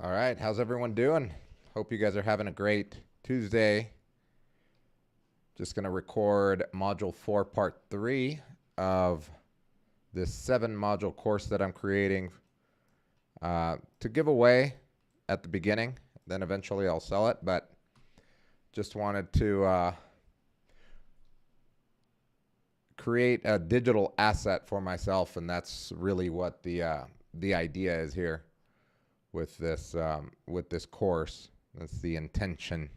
All right, how's everyone doing? Hope you guys are having a great Tuesday. Just going to record Module 4, Part 3 of this 7-module course that I'm creating to give away at the beginning. Then eventually I'll sell it, but just wanted to create a digital asset for myself, and that's really what the idea is here with this course. That's the intention.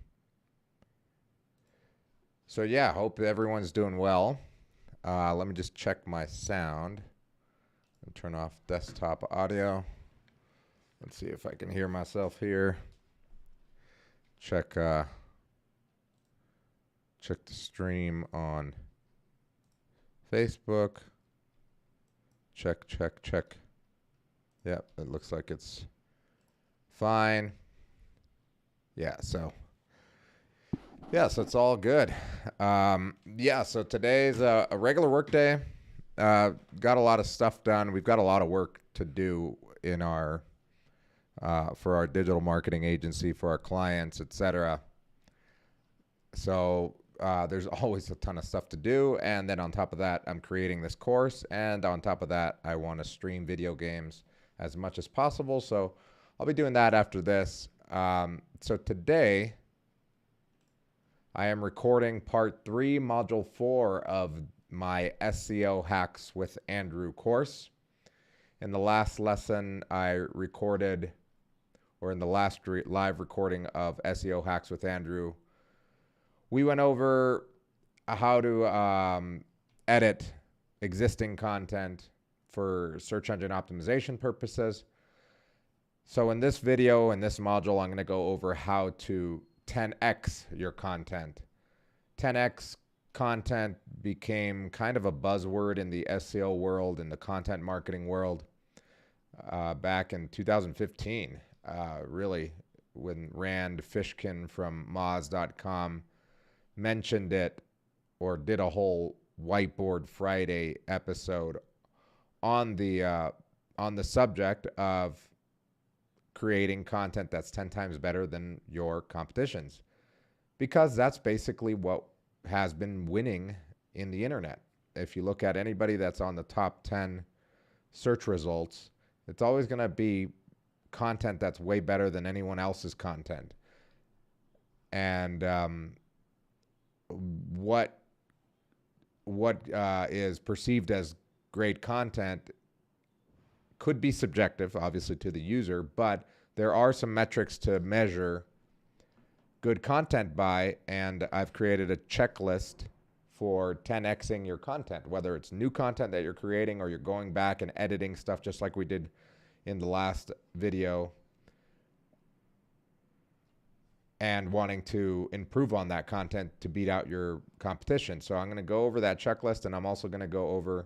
So yeah, hope everyone's doing well. Let me just check my sound and turn off desktop audio. Let's see if I can hear myself here. Check the stream on Facebook. Check. Yep, it looks like it's fine. So it's all good. So today's a regular work day. Got a lot of stuff done. We've got a lot of work to do in our for our digital marketing agency, for our clients, etc. So there's always a ton of stuff to do. And then on top of that, I'm creating this course. And on top of that, I want to stream video games as much as possible. So I'll be doing that after this. So today, I am recording Part 3, Module 4 of my SEO Hacks with Andrew course. In the last lesson, I recorded, or in the last live recording of SEO Hacks with Andrew, we went over how to edit existing content for search engine optimization purposes. So in this video, in this module, I'm going to go over how to 10x your content. 10x content became kind of a buzzword in the SEO world, in the content marketing world, back in 2015, really, when Rand Fishkin from Moz.com mentioned it, or did a whole Whiteboard Friday episode on the subject of creating content that's 10 times better than your competition's, because that's basically what has been winning in the internet. If you look at anybody that's on the top 10 search results, it's always going to be content that's way better than anyone else's content. And what is perceived as great content could be subjective, obviously, to the user, but there are some metrics to measure good content by, and I've created a checklist for 10xing your content, whether it's new content that you're creating or you're going back and editing stuff just like we did in the last video and wanting to improve on that content to beat out your competition. So I'm going to go over that checklist, and I'm also going to go over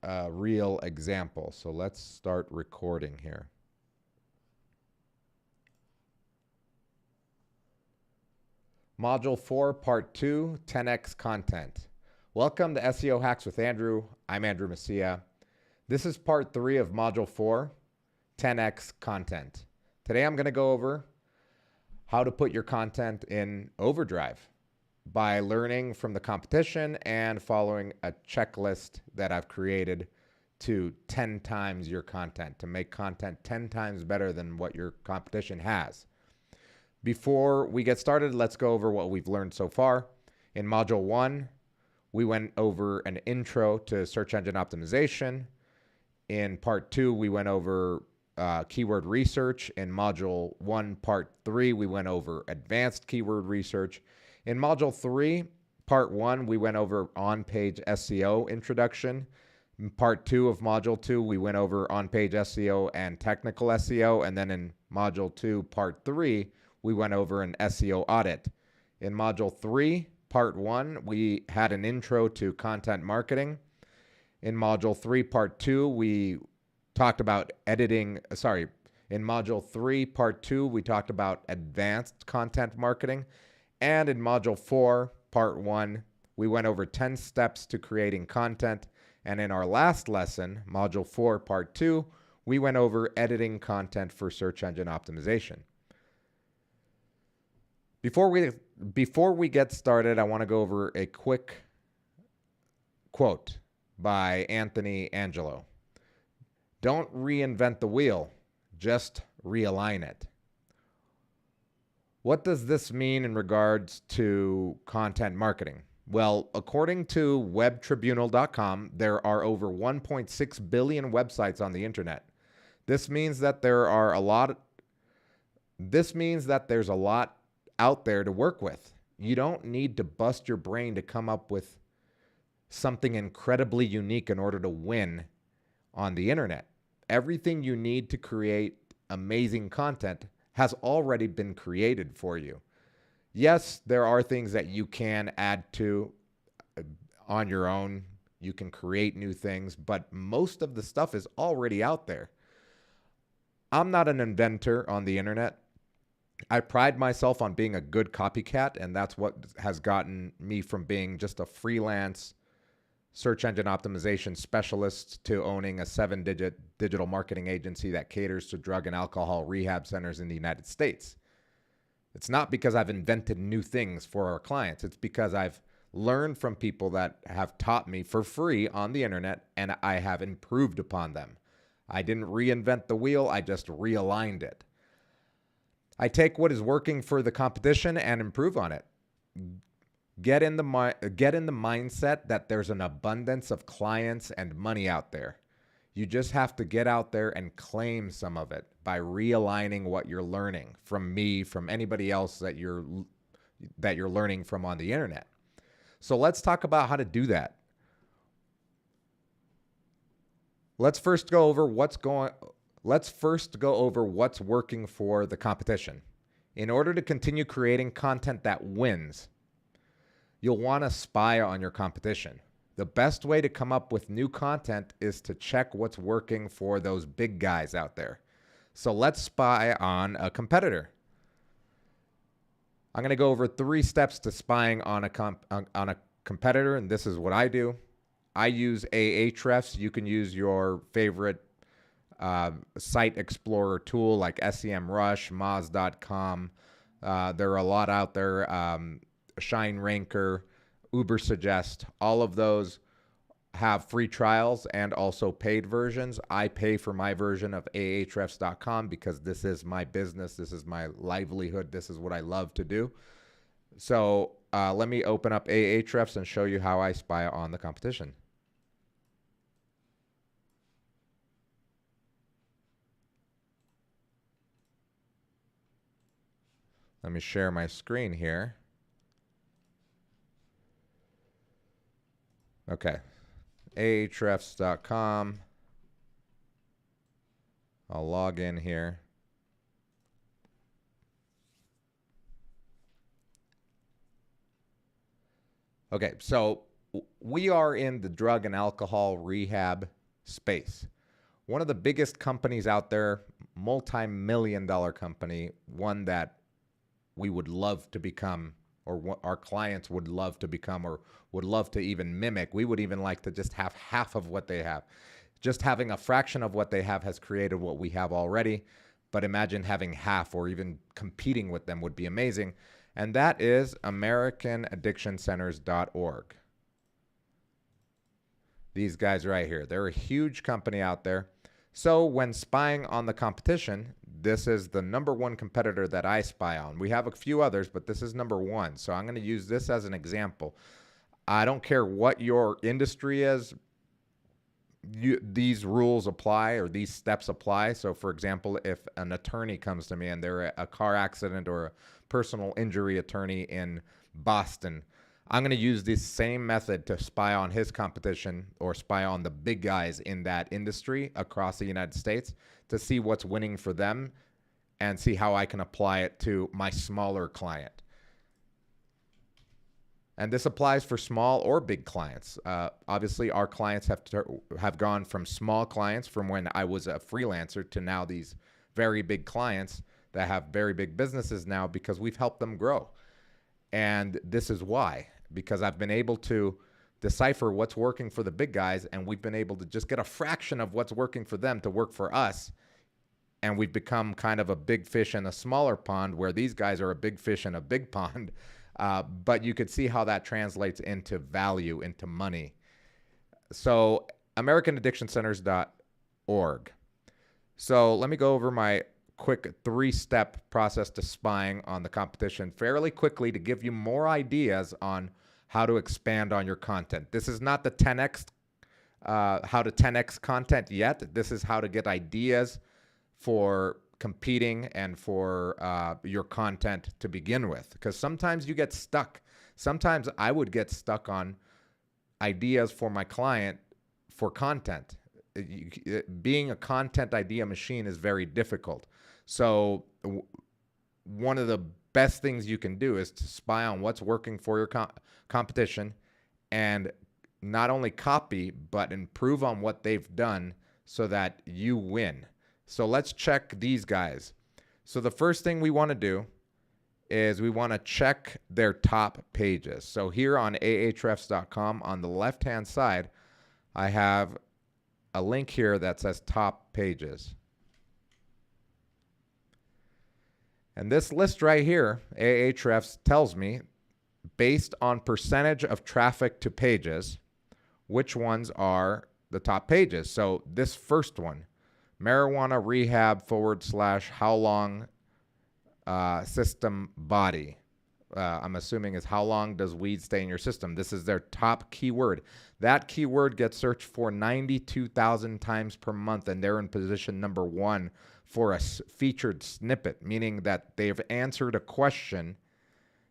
a real example. So let's start recording here. Module 4, Part 2, 10x content. Welcome to SEO Hacks with Andrew. I'm Andrew Messia. This is Part 3 of Module 4, 10x content. Today I'm going to go over how to put your content in overdrive by learning from the competition and following a checklist that I've created to 10 times your content, to make content 10 times better than what your competition has. Before we get started, let's go over what we've learned so far. In Module 1, we went over an intro to search engine optimization. In Part 2, we went over keyword research. In Module 1, Part 3, we went over advanced keyword research. In Module 3, Part 1, we went over on-page SEO introduction. In Part 2 of Module 2, we went over on-page SEO and technical SEO. And then in Module 2, Part 3, we went over an SEO audit. In Module 3, Part 1, we had an intro to content marketing. In Module 3, Part 2, we talked about in Module 3, Part 2, we talked about advanced content marketing. And in Module 4, Part 1, we went over 10 steps to creating content. And in our last lesson, Module 4, Part 2, we went over editing content for search engine optimization. Before we get started, I want to go over a quick quote by Anthony Angelo. Don't reinvent the wheel, just realign it. What does this mean in regards to content marketing? Well, according to webtribunal.com, there are over 1.6 billion websites on the internet. This means that there's a lot out there to work with. You don't need to bust your brain to come up with something incredibly unique in order to win on the internet. Everything you need to create amazing content has already been created for you. Yes, there are things that you can add to on your own. You can create new things, but most of the stuff is already out there. I'm not an inventor on the internet. I pride myself on being a good copycat, and that's what has gotten me from being just a freelance search engine optimization specialist to owning a 7-digit digital marketing agency that caters to drug and alcohol rehab centers in the United States. It's not because I've invented new things for our clients. It's because I've learned from people that have taught me for free on the internet, and I have improved upon them. I didn't reinvent the wheel. I just realigned it. I take what is working for the competition and improve on it. Get in the mindset that there's an abundance of clients and money out there. You just have to get out there and claim some of it by realigning what you're learning from me, from anybody else that you're learning from on the internet. So let's talk about how to do that. Let's first go over what's working for the competition. In order to continue creating content that wins, you'll want to spy on your competition. The best way to come up with new content is to check what's working for those big guys out there. So let's spy on a competitor. I'm going to go over 3 steps to spying on a competitor, and this is what I do. I use Ahrefs. You can use your favorite site explorer tool like SEMrush, Moz.com. There are a lot out there. ShineRanker, Ubersuggest, all of those have free trials and also paid versions. I pay for my version of ahrefs.com because this is my business. This is my livelihood. This is what I love to do. So let me open up Ahrefs and show you how I spy on the competition. Let me share my screen here. Okay, ahrefs.com. I'll log in here. Okay, so we are in the drug and alcohol rehab space. One of the biggest companies out there, multi-million-dollar company, one that we would love to become, or what our clients would love to become, or would love to even mimic. We would even like to just have half of what they have. Just having a fraction of what they have has created what we have already. But imagine having half or even competing with them would be amazing. And that is AmericanAddictionCenters.org. These guys right here, they're a huge company out there. So when spying on the competition, this is the #1 competitor that I spy on. We have a few others, but this is #1. So I'm going to use this as an example. I don't care what your industry is. These rules apply, or these steps apply. So for example, if an attorney comes to me and they're a car accident or a personal injury attorney in Boston, I'm going to use this same method to spy on his competition or spy on the big guys in that industry across the United States to see what's winning for them and see how I can apply it to my smaller client. And this applies for small or big clients. Obviously, our clients have gone from small clients from when I was a freelancer to now these very big clients that have very big businesses now because we've helped them grow. And this is why, because I've been able to decipher what's working for the big guys, and we've been able to just get a fraction of what's working for them to work for us. And we've become kind of a big fish in a smaller pond, where these guys are a big fish in a big pond. But you could see how that translates into value, into money. So AmericanAddictionCenters.org. So let me go over my quick 3-step process to spying on the competition fairly quickly to give you more ideas on how to expand on your content. This is not the 10x, how to 10x content yet. This is how to get ideas for competing and for your content to begin with. Because sometimes you get stuck. Sometimes I would get stuck on ideas for my client for content. Being a content idea machine is very difficult. So one of the best things you can do is to spy on what's working for your competition, and not only copy, but improve on what they've done so that you win. So let's check these guys. So the first thing we want to do is we want to check their top pages. So here on ahrefs.com, on the left-hand side, I have a link here that says top pages. And this list right here, Ahrefs tells me, based on percentage of traffic to pages, which ones are the top pages. So this first one, marijuana rehab / how long system body. I'm assuming is how long does weed stay in your system. This is their top keyword. That keyword gets searched for 92,000 times per month, and they're in position number 1 for a featured snippet, meaning that they've answered a question.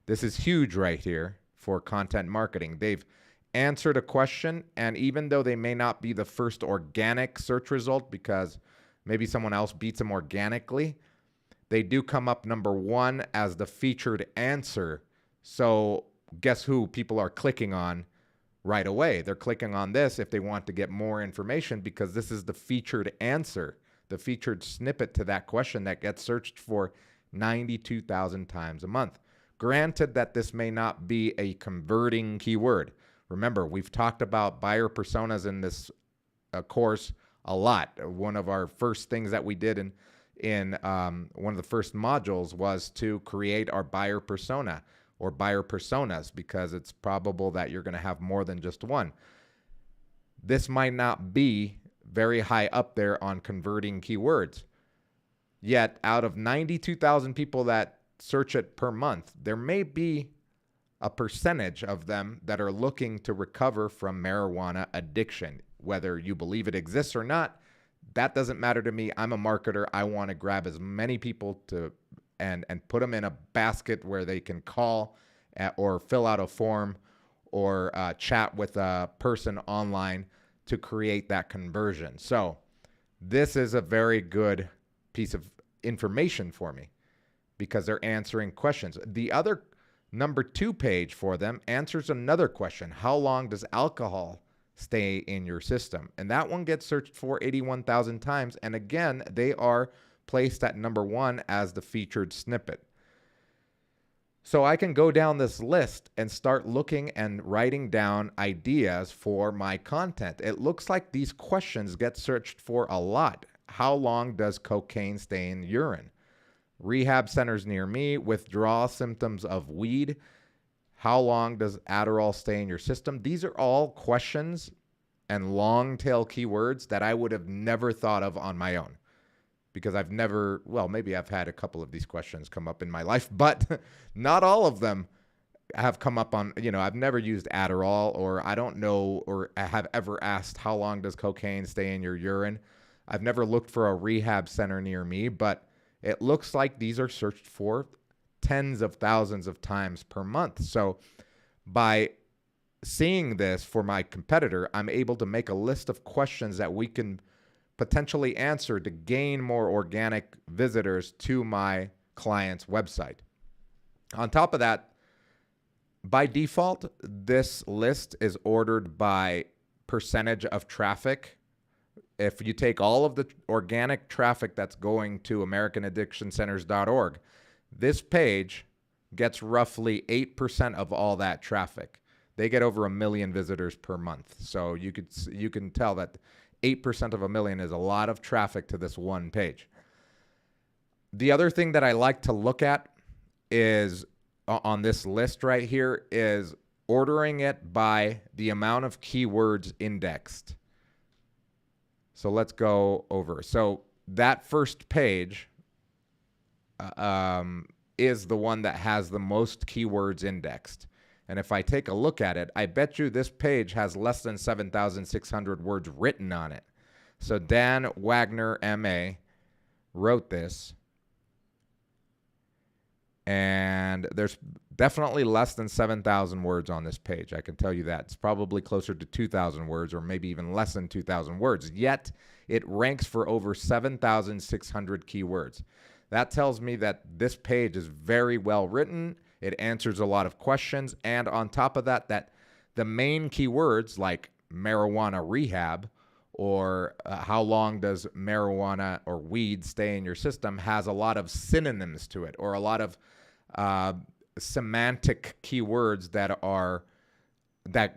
This is huge right here for content marketing. They've answered a question, and even though they may not be the first organic search result because maybe someone else beats them organically, they do come up number 1 as the featured answer. So guess who people are clicking on right away? They're clicking on this if they want to get more information, because this is the featured answer, the featured snippet to that question that gets searched for 92,000 times a month. Granted that this may not be a converting keyword. Remember, we've talked about buyer personas in this course a lot. One of our first things that we did in one of the first modules was to create our buyer persona or buyer personas, because it's probable that you're going to have more than just one. This might not be very high up there on converting keywords. Yet out of 92,000 people that search it per month, there may be a percentage of them that are looking to recover from marijuana addiction. Whether you believe it exists or not, that doesn't matter to me. I'm a marketer. I want to grab as many people and put them in a basket where they can call or fill out a form or chat with a person online to create that conversion. So this is a very good piece of information for me because they're answering questions. The other number 2 page for them answers another question. How long does alcohol stay in your system? And that one gets searched for 81,000 times. And again, they are placed at number 1 as the featured snippet. So I can go down this list and start looking and writing down ideas for my content. It looks like these questions get searched for a lot. How long does cocaine stay in urine? Rehab centers near me, withdrawal symptoms of weed. How long does Adderall stay in your system? These are all questions and long tail keywords that I would have never thought of on my own, because I've never, well, maybe I've had a couple of these questions come up in my life, but not all of them have come up on, I've never used Adderall, or I don't know, or I have ever asked how long does cocaine stay in your urine. I've never looked for a rehab center near me, but it looks like these are searched for tens of thousands of times per month. So by seeing this for my competitor, I'm able to make a list of questions that we can potentially answer to gain more organic visitors to my client's website. On top of that, by default, this list is ordered by percentage of traffic. If you take all of the organic traffic that's going to AmericanAddictionCenters.org, this page gets roughly 8% of all that traffic. they get over 1 million visitors per month. So you can tell that 8% of 1 million is a lot of traffic to this one page. The other thing that I like to look at is on this list right here is ordering it by the amount of keywords indexed. So let's go over. So that first page is the one that has the most keywords indexed. And if I take a look at it, I bet you this page has less than 7,600 words written on it. So Dan Wagner, MA, wrote this. And there's definitely less than 7,000 words on this page. I can tell you that. It's probably closer to 2,000 words or maybe even less than 2,000 words. Yet it ranks for over 7,600 keywords. That tells me that this page is very well written. It answers a lot of questions. And on top of that, that the main keywords like marijuana rehab or how long does marijuana or weed stay in your system has a lot of synonyms to it, or a lot of semantic keywords that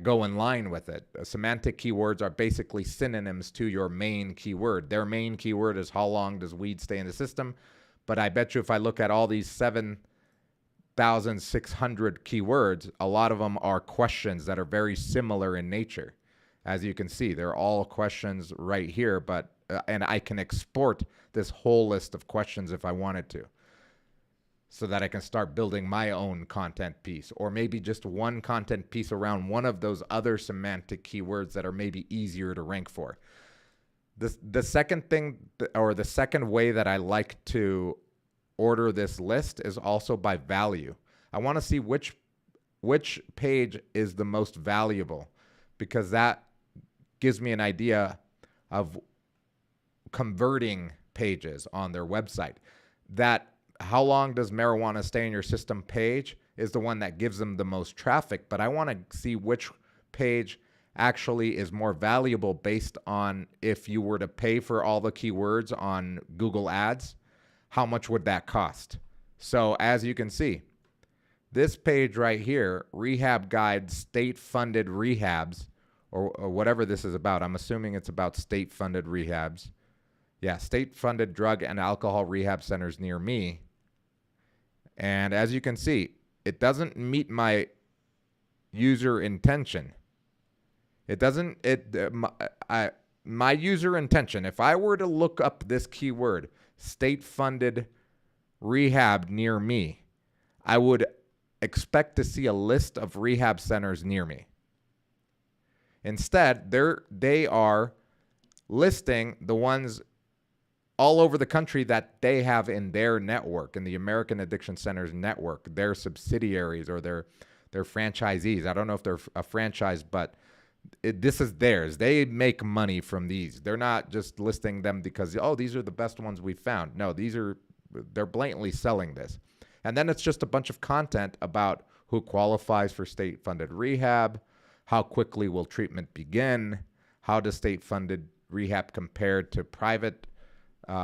go in line with it. Semantic keywords are basically synonyms to your main keyword. Their main keyword is how long does weed stay in the system. But I bet you if I look at all these 7,600 keywords, a lot of them are questions that are very similar in nature. As you can see, they're all questions right here, but and I can export this whole list of questions if I wanted to, so that I can start building my own content piece, or maybe just one content piece around one of those other semantic keywords that are maybe easier to rank for. The second thing, or the second way that I like to order this list is also by value. I want to see which page is the most valuable, because that gives me an idea of converting pages on their website. That how long does marijuana stay in your system page is the one that gives them the most traffic, but I want to see which page actually is more valuable based on if you were to pay for all the keywords on Google Ads, how much would that cost? So as you can see, this page right here, Rehab Guide State-Funded Rehabs, or whatever this is about. I'm assuming it's about state-funded rehabs. Yeah, state-funded drug and alcohol rehab centers near me. And as you can see, it doesn't meet my user intention. It doesn't, my user intention, if I were to look up this keyword, state-funded rehab near me, I would expect to see a list of rehab centers near me. Instead, they are listing the ones all over the country that they have in their network, in the American Addiction Centers network, their subsidiaries or their franchisees. I don't know if they're a franchise, but this is theirs. They make money from these. They're not just listing them because, oh, these are the best ones we found. No, they're blatantly selling this. And then it's just a bunch of content about who qualifies for state-funded rehab, how quickly will treatment begin, how does state-funded rehab compare to private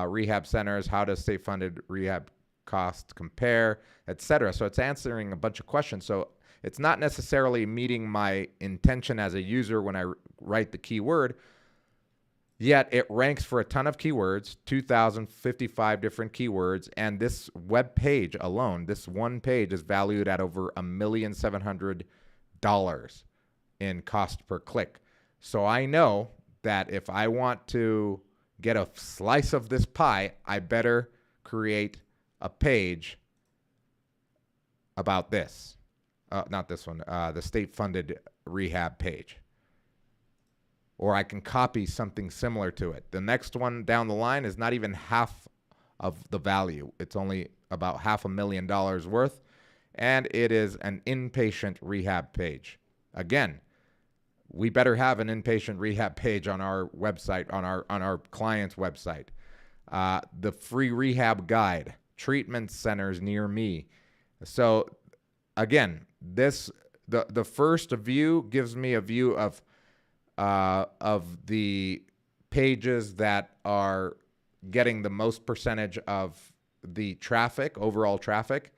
rehab centers, how does state-funded rehab cost compare, etc. So it's answering a bunch of questions. So it's not necessarily meeting my intention as a user when I write the keyword, yet it ranks for a ton of keywords, 2,055 different keywords, and this web page alone, this one page, is valued at over $1,700,000 in cost per click. So I know that if I want to get a slice of this pie, I better create a page about this. Not this one, the state-funded rehab page. Or I can copy something similar to it. The next one down the line is not even half of the value. It's only about $500,000 worth, and it is an inpatient rehab page. Again, we better have an inpatient rehab page on our website, on our client's website. The free rehab guide, treatment centers near me. So again, the first view gives me a view of the pages that are getting the most percentage of the traffic, overall traffic.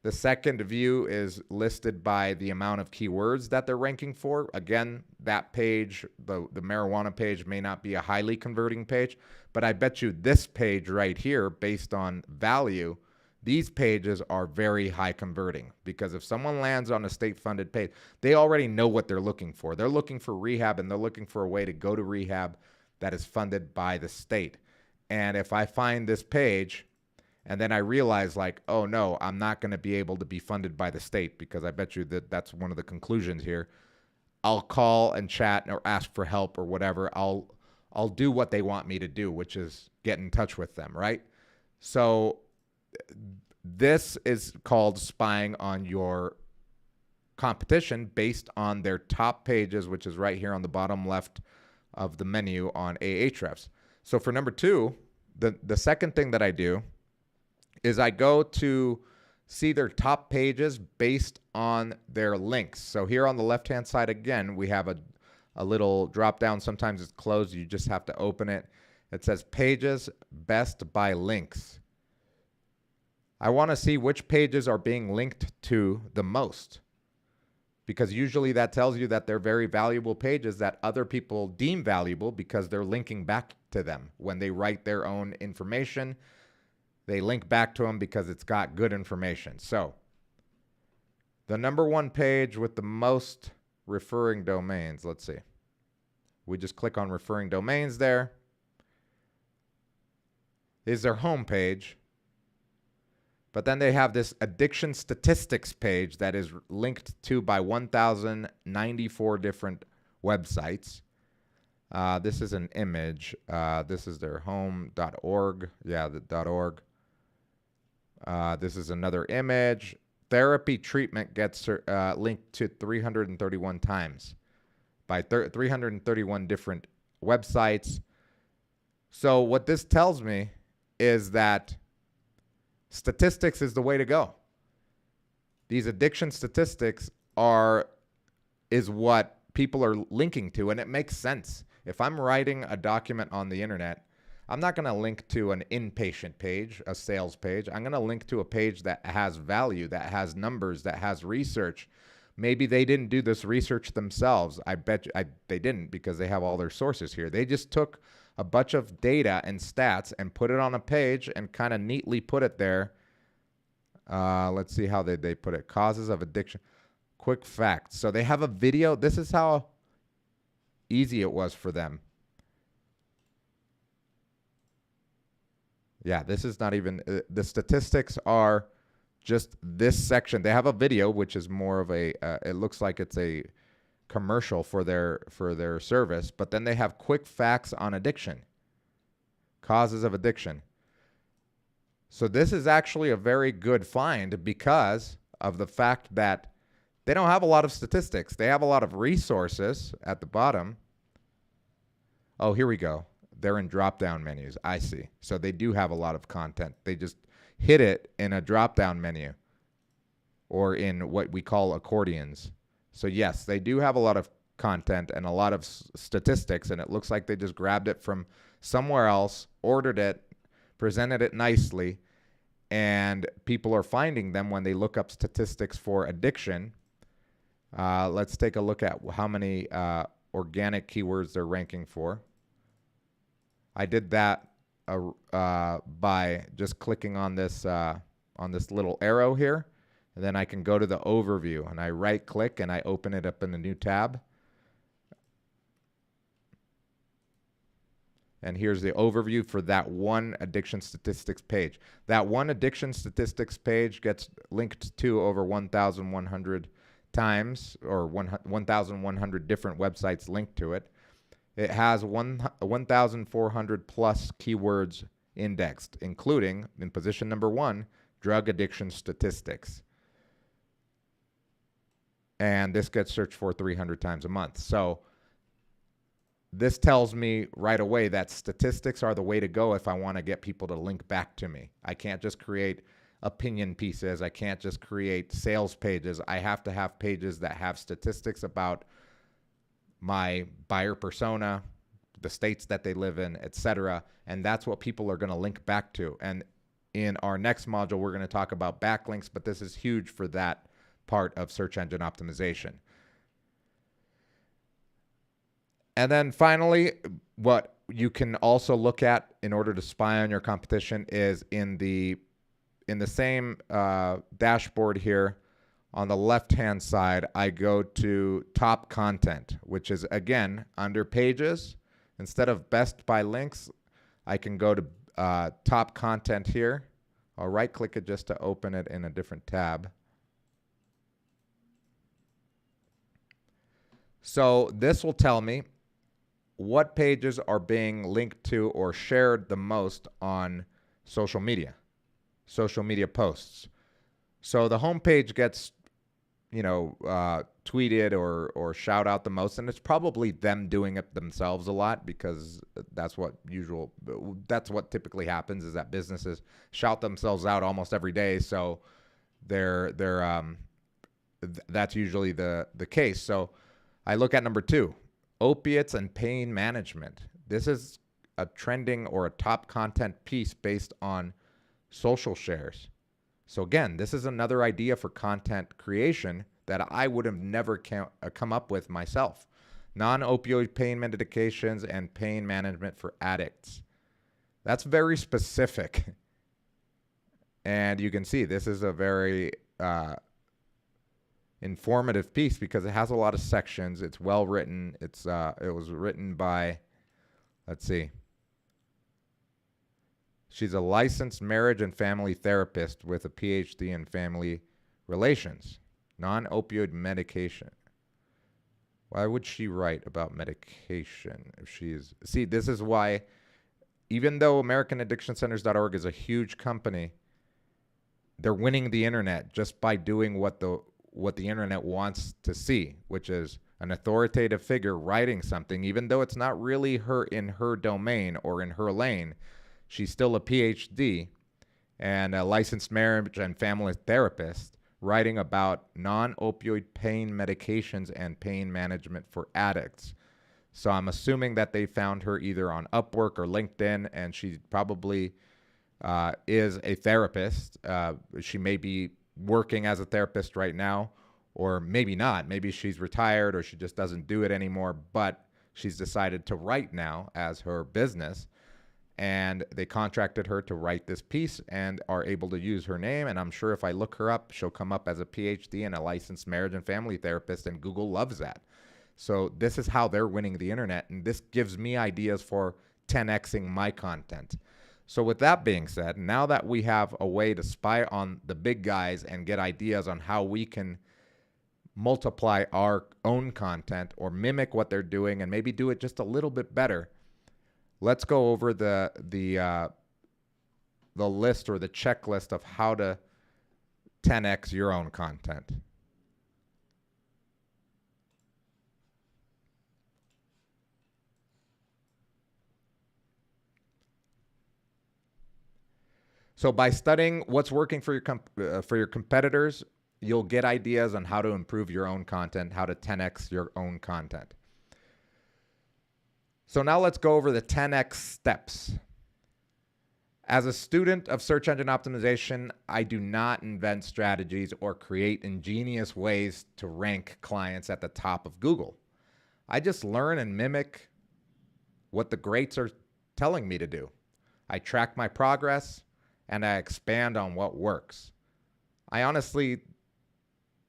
The second view is listed by the amount of keywords that they're ranking for. Again, that page, the marijuana page, may not be a highly converting page, but I bet you this page right here, based on value, these pages are very high converting, because if someone lands on a state-funded page, they already know what they're looking for. They're looking for rehab, and they're looking for a way to go to rehab that is funded by the state. And if I find this page and then I realize, like, oh no, I'm not going to be able to be funded by the state, because I bet you that that's one of the conclusions here, I'll call and chat or ask for help or whatever. I'll do what they want me to do, which is get in touch with them, right? So this is called spying on your competition based on their top pages, which is right here on the bottom left of the menu on Ahrefs. So for number 2, the second thing that I do is I go to see their top pages based on their links. So here on the left-hand side, again, we have a little drop down. Sometimes it's closed. You just have to open it. It says pages best by links. I want to see which pages are being linked to the most, because usually that tells you that they're very valuable pages that other people deem valuable because they're linking back to them. When they write their own information, they link back to them because it's got good information. So the number 1 page with the most referring domains, let's see. We just click on referring domains there. Is their home page. But then they have this addiction statistics page that is linked to by 1,094 different websites. This is an image. This is their home.org. Yeah, the .org. This is another image. Therapy treatment gets linked to 331 times by 331 different websites. So what this tells me is that statistics is the way to go. These addiction statistics is what people are linking to, and it makes sense. If I'm writing a document on the internet, I'm not going to link to an inpatient page, a sales page. I'm going to link to a page that has value, that has numbers, that has research. Maybe they didn't do this research themselves. I bet you, they didn't, because they have all their sources here. They just took a bunch of data and stats and put it on a page and kind of neatly put it there. Let's see how they put it. Causes of addiction. Quick facts. So they have a video. This is how easy it was for them. Yeah, this is not even, the statistics are just this section. They have a video, which is more of a, it looks like it's a commercial for their service, but then they have quick facts on addiction, causes of addiction. So this is actually a very good find because of the fact that they don't have a lot of statistics. They have a lot of resources at the bottom. Oh, here we go. They're in drop-down menus. I see. So they do have a lot of content. They just hit it in a drop-down menu or in what we call accordions. So yes, they do have a lot of content and a lot of statistics, and it looks like they just grabbed it from somewhere else, ordered it, presented it nicely, and people are finding them when they look up statistics for addiction. Let's take a look at how many organic keywords they're ranking for. I did that by just clicking on this little arrow here, and then I can go to the overview, and I right click and I open it up in a new tab. And here's the overview for that one addiction statistics page. That one addiction statistics page gets linked to over 1,100 times, or 1,100 different websites linked to it. It has 1,400 plus keywords indexed, including, in position number 1, drug addiction statistics. And this gets searched for 300 times a month. So this tells me right away that statistics are the way to go if I want to get people to link back to me. I can't just create opinion pieces. I can't just create sales pages. I have to have pages that have statistics about my buyer persona, the states that they live in, etc. And that's what people are going to link back to. And in our next module, we're going to talk about backlinks, but this is huge for that part of search engine optimization. And then finally, what you can also look at in order to spy on your competition is in the same dashboard here. On the left-hand side, I go to top content, which is, again, under pages. Instead of best by links, I can go to top content here. I'll right-click it just to open it in a different tab. So this will tell me what pages are being linked to or shared the most on social media posts. So the homepage gets, tweeted or shout out the most, and it's probably them doing it themselves a lot, because that's what typically happens, is that businesses shout themselves out almost every day. So that's usually the case. So I look at number 2, opiates and pain management. This is a trending or a top content piece based on social shares. So again, this is another idea for content creation that I would have never come up with myself. Non-opioid pain medications and pain management for addicts. That's very specific. And you can see this is a very informative piece because it has a lot of sections. It's well written. It was written by, let's see. She's a licensed marriage and family therapist with a PhD in family relations. Non-opioid medication. Why would she write about medication if she's... See, this is why, even though AmericanAddictionCenters.org is a huge company, they're winning the internet just by doing what the internet wants to see, which is an authoritative figure writing something, even though it's not really in her domain or in her lane. She's still a PhD and a licensed marriage and family therapist writing about non-opioid pain medications and pain management for addicts. So I'm assuming that they found her either on Upwork or LinkedIn, and she probably is a therapist. She may be working as a therapist right now, or maybe not. Maybe she's retired or she just doesn't do it anymore, but she's decided to write now as her business. And they contracted her to write this piece and are able to use her name. And I'm sure if I look her up, she'll come up as a PhD and a licensed marriage and family therapist, and Google loves that. So this is how they're winning the internet. And this gives me ideas for 10xing my content. So with that being said, now that we have a way to spy on the big guys and get ideas on how we can multiply our own content or mimic what they're doing and maybe do it just a little bit better, let's go over the list or the checklist of how to 10x your own content. So by studying what's working for your competitors, you'll get ideas on how to improve your own content, how to 10x your own content. So now let's go over the 10x steps. As a student of search engine optimization, I do not invent strategies or create ingenious ways to rank clients at the top of Google. I just learn and mimic what the greats are telling me to do. I track my progress and I expand on what works. I honestly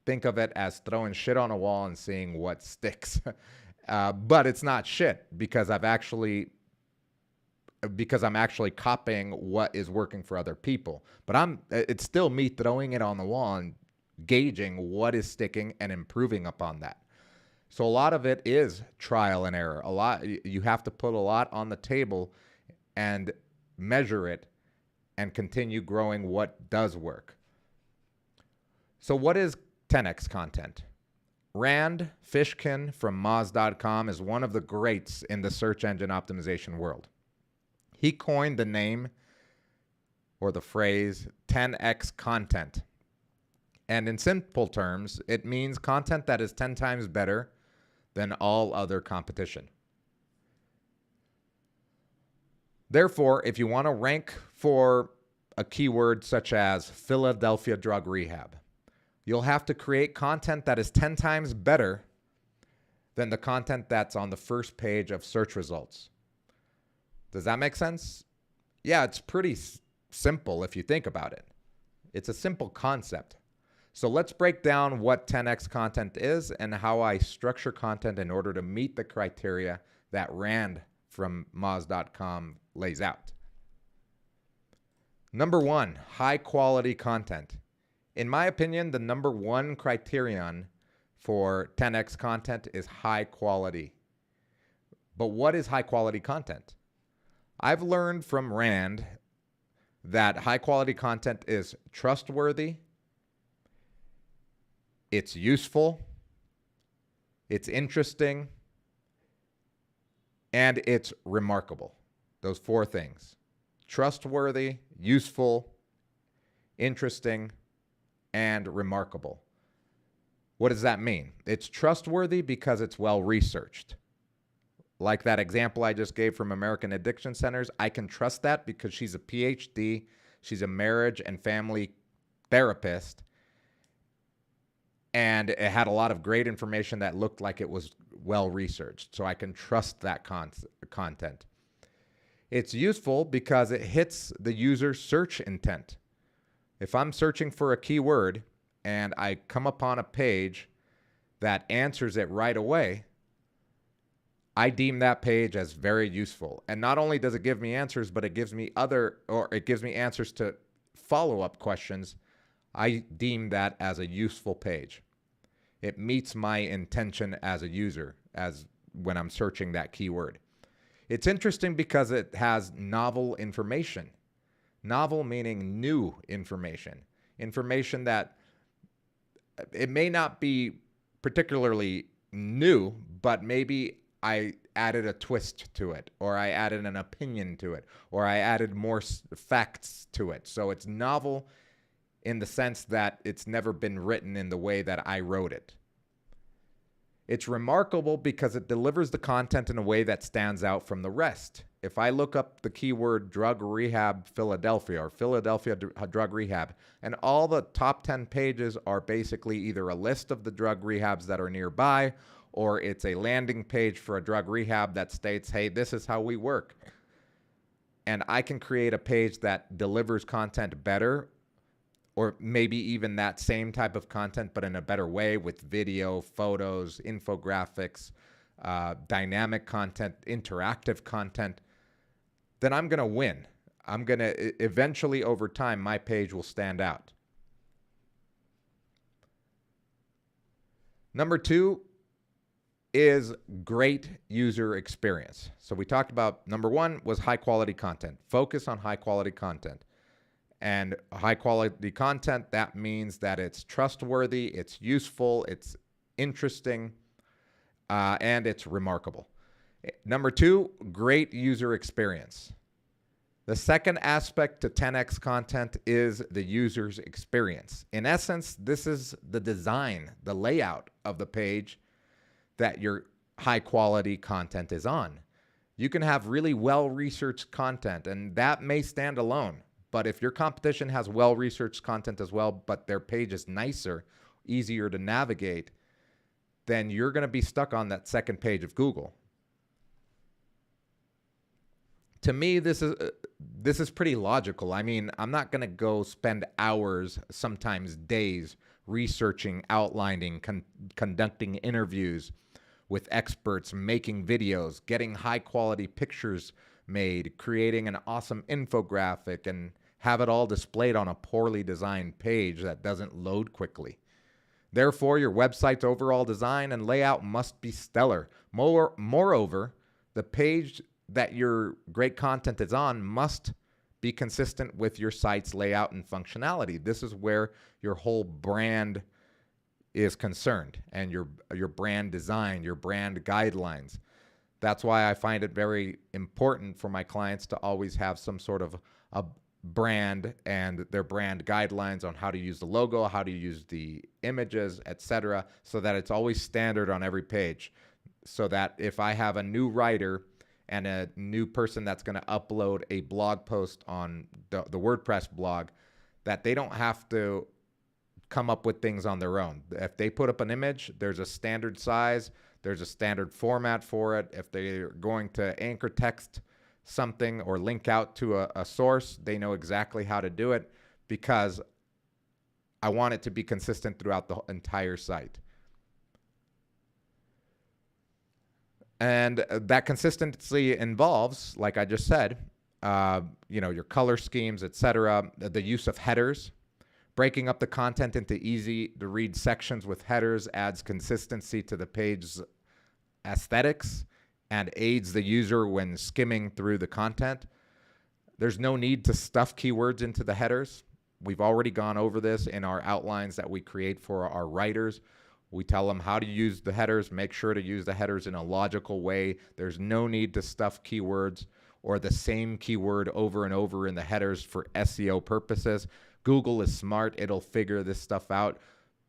think of it as throwing shit on a wall and seeing what sticks. But it's not shit because I'm actually copying what is working for other people. But it's still me throwing it on the wall and gauging what is sticking and improving upon that. So a lot of it is trial and error. You have to put a lot on the table and measure it and continue growing what does work. So what is 10x content? Rand Fishkin from Moz.com is one of the greats in the search engine optimization world. He coined the name or the phrase 10x content. And in simple terms, it means content that is 10 times better than all other competition. Therefore, if you want to rank for a keyword such as Philadelphia drug rehab. You'll have to create content that is 10 times better than the content that's on the first page of search results. Does that make sense? Yeah, it's pretty simple if you think about it. It's a simple concept. So let's break down what 10x content is and how I structure content in order to meet the criteria that Rand from Moz.com lays out. Number one, high quality content. In my opinion, the number one criterion for 10x content is high quality. But what is high quality content? I've learned from Rand that high quality content is trustworthy, it's useful, it's interesting, and it's remarkable. Those four things: trustworthy, useful, interesting, and remarkable. What does that mean? It's trustworthy because it's well researched. Like that example I just gave from American Addiction Centers, I can trust that because she's a PhD, she's a marriage and family therapist, and it had a lot of great information that looked like it was well researched. So I can trust that content. It's useful because it hits the user's search intent. If I'm searching for a keyword and I come upon a page that answers it right away, I deem that page as very useful. And not only does it give me answers, but it gives me answers to follow-up questions. I deem that as a useful page. It meets my intention as a user, as when I'm searching that keyword. It's interesting because it has novel information. Novel meaning new information. Information that it may not be particularly new, but maybe I added a twist to it, or I added an opinion to it, or I added more facts to it. So it's novel in the sense that it's never been written in the way that I wrote it. It's remarkable because it delivers the content in a way that stands out from the rest. If I look up the keyword drug rehab Philadelphia or Philadelphia drug rehab, and all the top 10 pages are basically either a list of the drug rehabs that are nearby, or it's a landing page for a drug rehab that states, hey, this is how we work. And I can create a page that delivers content better, or maybe even that same type of content, but in a better way with video, photos, infographics, dynamic content, interactive content, then I'm going to win. I'm going to eventually, over time, my page will stand out. Number two is great user experience. So we talked about number one was high quality content. Focus on high quality content. And high quality content, that means that it's trustworthy, it's useful, it's interesting, and it's remarkable. Number two, great user experience. The second aspect to 10x content is the user's experience. In essence, this is the design, the layout of the page that your high quality content is on. You can have really well-researched content, and that may stand alone. But if your competition has well-researched content as well, but their page is nicer, easier to navigate, then you're going to be stuck on that second page of Google. To me, this is pretty logical. I mean, I'm not going to go spend hours, sometimes days, researching, outlining, conducting interviews with experts, making videos, getting high-quality pictures made, creating an awesome infographic, and have it all displayed on a poorly designed page that doesn't load quickly. Therefore, your website's overall design and layout must be stellar. Moreover, the page that your great content is on must be consistent with your site's layout and functionality. This is where your whole brand is concerned, and your brand design, your brand guidelines. That's why I find it very important for my clients to always have some sort of a brand and their brand guidelines on how to use the logo, how to use the images, etc., so that it's always standard on every page. So that if I have a new writer and a new person that's going to upload a blog post on the WordPress blog, that they don't have to come up with things on their own. If they put up an image, there's a standard size, there's a standard format for it. If they're going to anchor text something or link out to a source, they know exactly how to do it, because I want it to be consistent throughout the entire site. And that consistency involves, like I just said, your color schemes, etc., the use of headers. Breaking up the content into easy-to-read sections with headers adds consistency to the page's aesthetics and aids the user when skimming through the content. There's no need to stuff keywords into the headers. We've already gone over this in our outlines that we create for our writers. We tell them how to use the headers. Make sure to use the headers in a logical way. There's no need to stuff keywords or the same keyword over and over in the headers for SEO purposes. Google is smart. It'll figure this stuff out.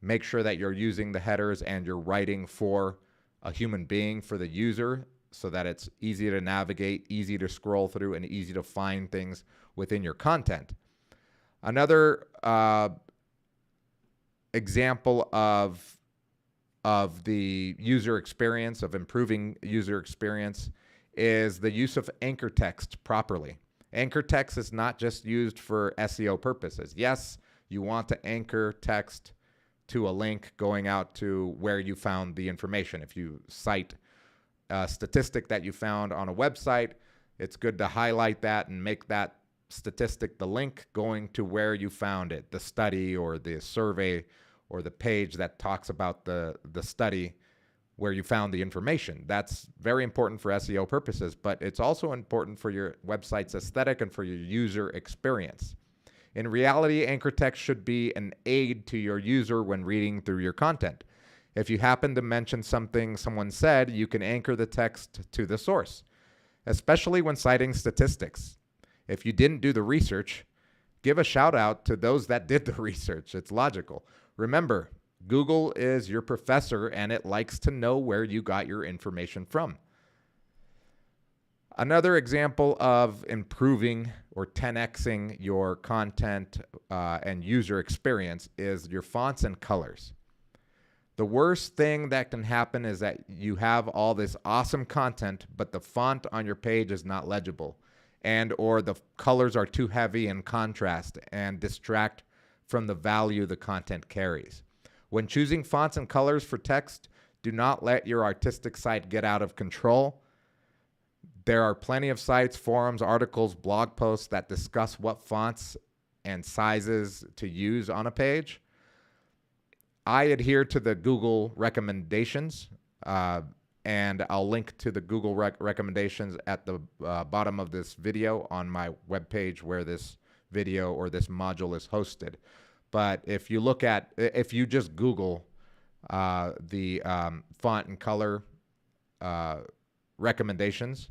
Make sure that you're using the headers and you're writing for a human being, for the user, so that it's easy to navigate, easy to scroll through, and easy to find things within your content. Another example of the user experience, of improving user experience, is the use of anchor text properly. Anchor text is not just used for SEO purposes. Yes, you want to anchor text to a link going out to where you found the information. If you cite a statistic that you found on a website, it's good to highlight that and make that statistic the link going to where you found it, the study or the survey or the page that talks about the study where you found the information. That's very important for SEO purposes, but it's also important for your website's aesthetic and for your user experience. In reality, anchor text should be an aid to your user when reading through your content. If you happen to mention something someone said, you can anchor the text to the source, especially when citing statistics. If you didn't do the research, give a shout out to those that did the research. It's logical. Remember, Google is your professor, and it likes to know where you got your information from. Another example of improving or 10xing your content and user experience is your fonts and colors. The worst thing that can happen is that you have all this awesome content, but the font on your page is not legible, or the colors are too heavy in contrast and distract from the value the content carries. When choosing fonts and colors for text, do not let your artistic site get out of control. There are plenty of sites, forums, articles, blog posts that discuss what fonts and sizes to use on a page. I adhere to the Google recommendations, and I'll link to the Google recommendations at the bottom of this video on my webpage where this video or this module is hosted. But if you just Google the font and color recommendations,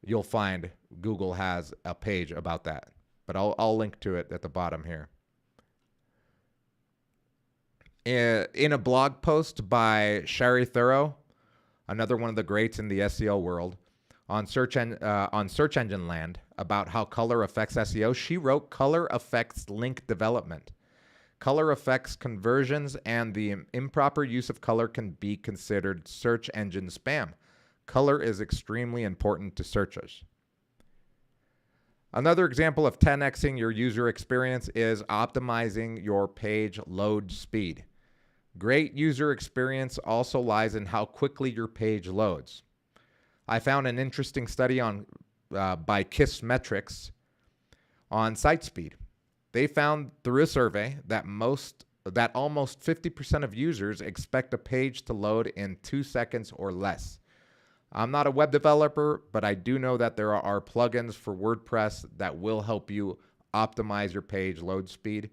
you'll find Google has a page about that. But I'll link to it at the bottom here. In a blog post by Sherry Thoreau, another one of the greats in the SEO world, on search engine land about how color affects SEO, she wrote, "Color affects link development. Color affects conversions, and the improper use of color can be considered search engine spam. Color is extremely important to searchers." Another example of 10xing your user experience is optimizing your page load speed. Great user experience also lies in how quickly your page loads. I found an interesting study by Kissmetrics on site speed. They found through a survey that almost 50% of users expect a page to load in 2 seconds or less. I'm not a web developer, but I do know that there are plugins for WordPress that will help you optimize your page load speed.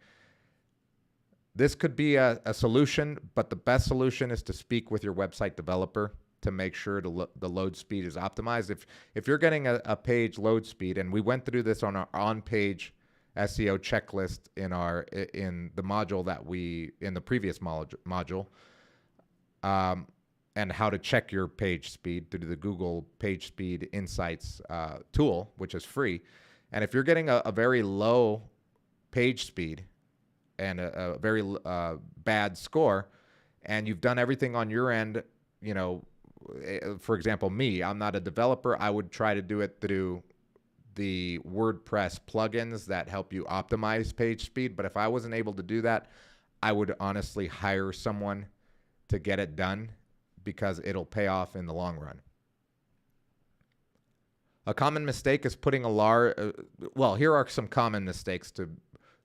This could be a solution, but the best solution is to speak with your website developer to make sure the load speed is optimized. If you're getting a page load speed, and we went through this on our on-page SEO checklist in the module in the previous module. and how to check your page speed through the Google Page Speed Insights tool, which is free. And if you're getting a very low page speed and a very bad score, and you've done everything on your end, for example, me, I'm not a developer. I would try to do it through the WordPress plugins that help you optimize page speed. But if I wasn't able to do that, I would honestly hire someone to get it done, because it'll pay off in the long run. A common mistake is putting here are some common mistakes to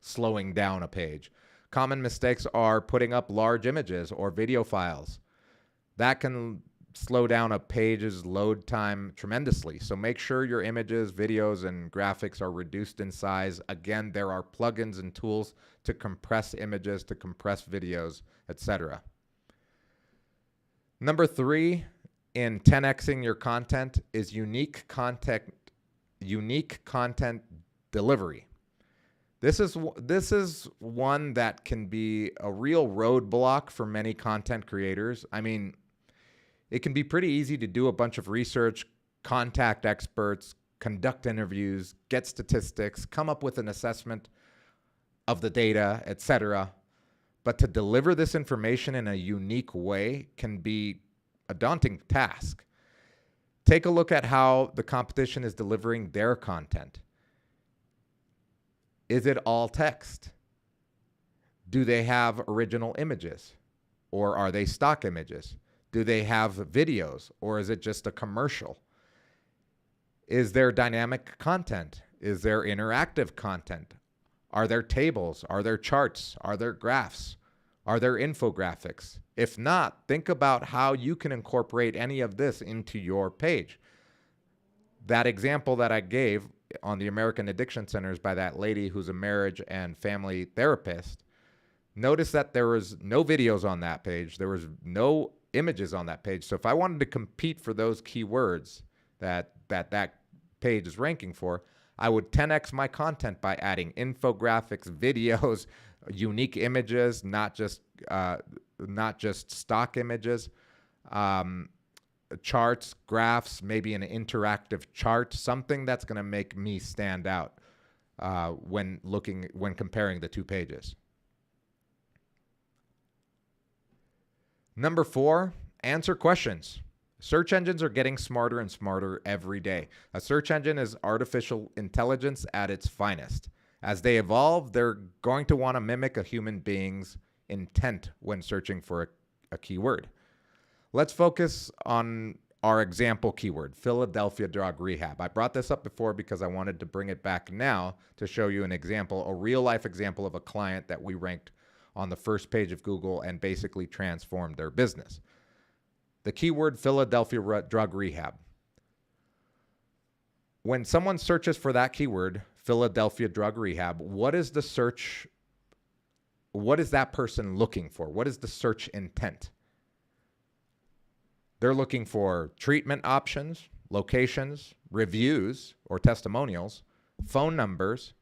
slowing down a page. Common mistakes are putting up large images or video files. That can slow down a page's load time tremendously. So make sure your images, videos, and graphics are reduced in size. Again, there are plugins and tools to compress images, to compress videos, etc. Number 3 in 10xing your content is unique content delivery. This is one that can be a real roadblock for many content creators. I mean, it can be pretty easy to do a bunch of research, contact experts, conduct interviews, get statistics, come up with an assessment of the data, etc. But to deliver this information in a unique way can be a daunting task. Take a look at how the competition is delivering their content. Is it all text? Do they have original images? Or are they stock images? Do they have videos? Or is it just a commercial? Is there dynamic content? Is there interactive content? Are there tables? Are there charts? Are there graphs? Are there infographics? If not, think about how you can incorporate any of this into your page. That example that I gave on the American Addiction Centers by that lady who's a marriage and family therapist, notice that there was no videos on that page. There was no images on that page. So if I wanted to compete for those keywords that page is ranking for, I would 10x my content by adding infographics, videos, unique images, not just stock images, charts, graphs, maybe an interactive chart, something that's going to make me stand out when comparing the two pages. Number 4, answer questions. Search engines are getting smarter and smarter every day. A search engine is artificial intelligence at its finest. As they evolve, they're going to want to mimic a human being's intent when searching for a keyword. Let's focus on our example keyword, Philadelphia drug rehab. I brought this up before because I wanted to bring it back now to show you an example, a real life example of a client that we ranked on the first page of Google and basically transformed their business. The keyword Philadelphia drug rehab. When someone searches for that keyword, Philadelphia drug rehab, what is that person looking for? What is the search intent? They're looking for treatment options, locations, reviews or testimonials, phone numbers,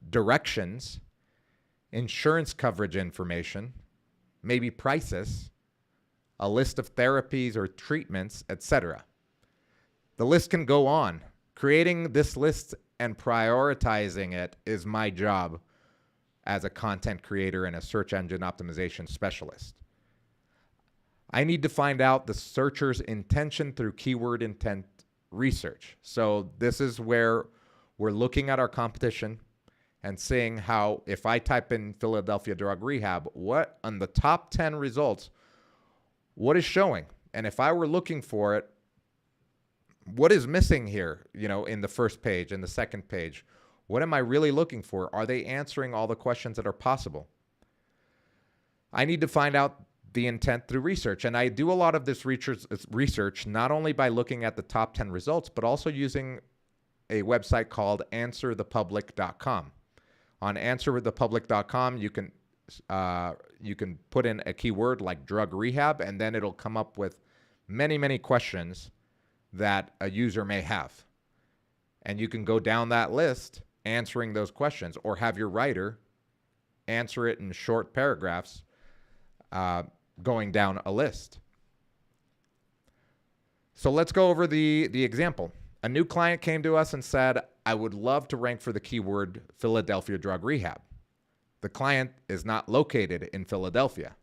directions, insurance coverage information, maybe prices, a list of therapies or treatments, etc. The list can go on. Creating this list and prioritizing it is my job as a content creator and a search engine optimization specialist. I need to find out the searcher's intention through keyword intent research. So this is where we're looking at our competition and seeing how, if I type in Philadelphia drug rehab, what on the top 10 results, what is showing? And if I were looking for it, what is missing here, in the first page, in the second page? What am I really looking for? Are they answering all the questions that are possible? I need to find out the intent through research. And I do a lot of this research not only by looking at the top 10 results, but also using a website called answerthepublic.com. On answerthepublic.com, you can put in a keyword like drug rehab, and then it'll come up with many, many questions that a user may have. And you can go down that list answering those questions, or have your writer answer it in short paragraphs going down a list. So let's go over the example. A new client came to us and said, I would love to rank for the keyword Philadelphia drug rehab. The client is not located in Philadelphia.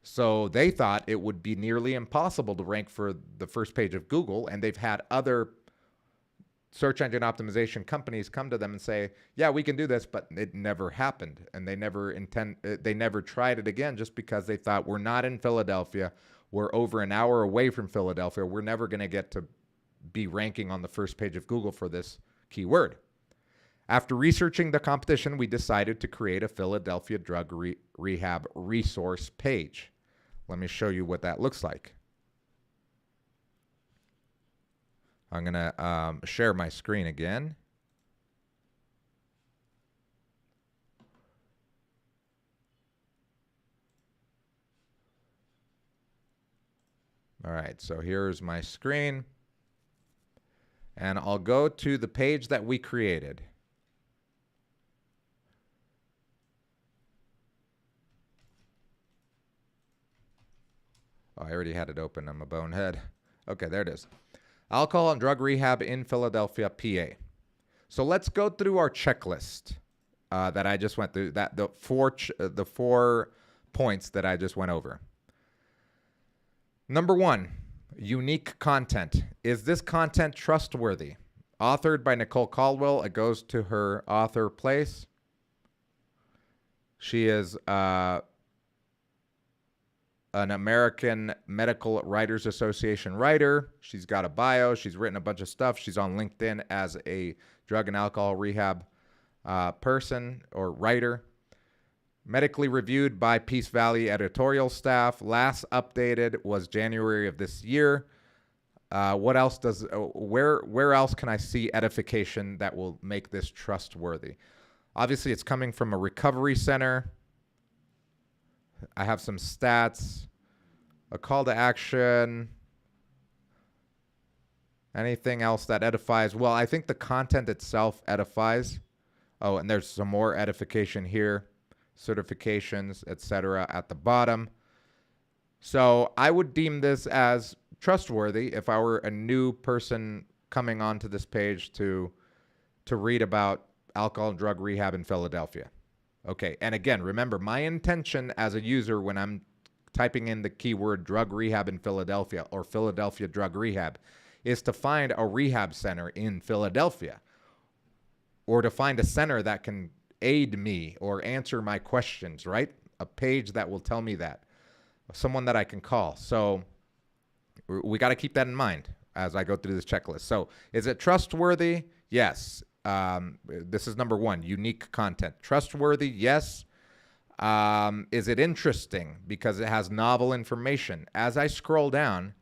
So they thought it would be nearly impossible to rank for the first page of Google, and they've had other search engine optimization companies come to them and say, yeah, we can do this, but it never happened. And they never tried it again just because they thought, we're not in Philadelphia. We're over an hour away from Philadelphia. We're never going to get to be ranking on the first page of Google for this keyword. After researching the competition, we decided to create a Philadelphia drug rehab resource page. Let me show you what that looks like. I'm going to share my screen again. All right, so here's my screen. And I'll go to the page that we created. Oh, I already had it open. I'm a bonehead. Okay, there it is. Alcohol and drug rehab in Philadelphia, PA. So let's go through our checklist that I just went through. The four points that I just went over. Number one, unique content. Is this content trustworthy? Authored by Nicole Caldwell. It goes to her author place. She is an American Medical Writers Association writer. She's got a bio. She's written a bunch of stuff. She's on LinkedIn as a drug and alcohol rehab person or writer. Medically reviewed by Peace Valley editorial staff. Last updated was January of this year. What else does, where else can I see edification that will make this trustworthy? Obviously, it's coming from a recovery center. I have some stats, a call to action, anything else that edifies. Well, I think the content itself edifies. Oh, and there's some more edification here, certifications, etc. at the bottom. So I would deem this as trustworthy if I were a new person coming onto this page to read about alcohol and drug rehab in Philadelphia. Okay, and again, remember, my intention as a user when I'm typing in the keyword drug rehab in Philadelphia or Philadelphia drug rehab is to find a rehab center in Philadelphia or to find a center that can aid me or answer my questions, right? A page that will tell me that, someone that I can call. So we got to keep that in mind as I go through this checklist. So is it trustworthy? Yes. This is number one, unique content. Trustworthy, yes. Is it interesting? Because it has novel information. As I scroll down,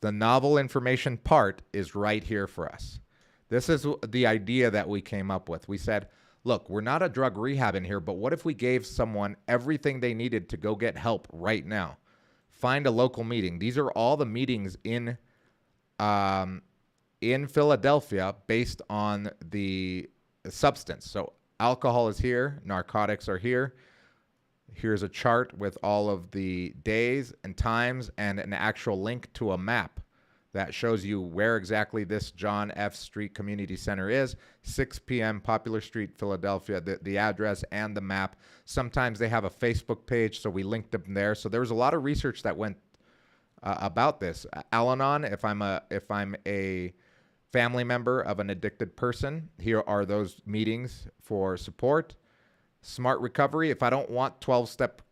the novel information part is right here for us. This is the idea that we came up with. We said, look, we're not a drug rehab in here, but what if we gave someone everything they needed to go get help right now? Find a local meeting. These are all the meetings in Philadelphia based on the substance. So alcohol is here, narcotics are here. Here's a chart with all of the days and times and an actual link to a map that shows you where exactly this John F. Street Community Center is. 6 p.m. Popular Street, Philadelphia, the address and the map. Sometimes they have a Facebook page, so we linked them there. So there was a lot of research that went about this. Al-Anon, if I'm a family member of an addicted person, here are those meetings for support. Smart Recovery, if I don't want 12-step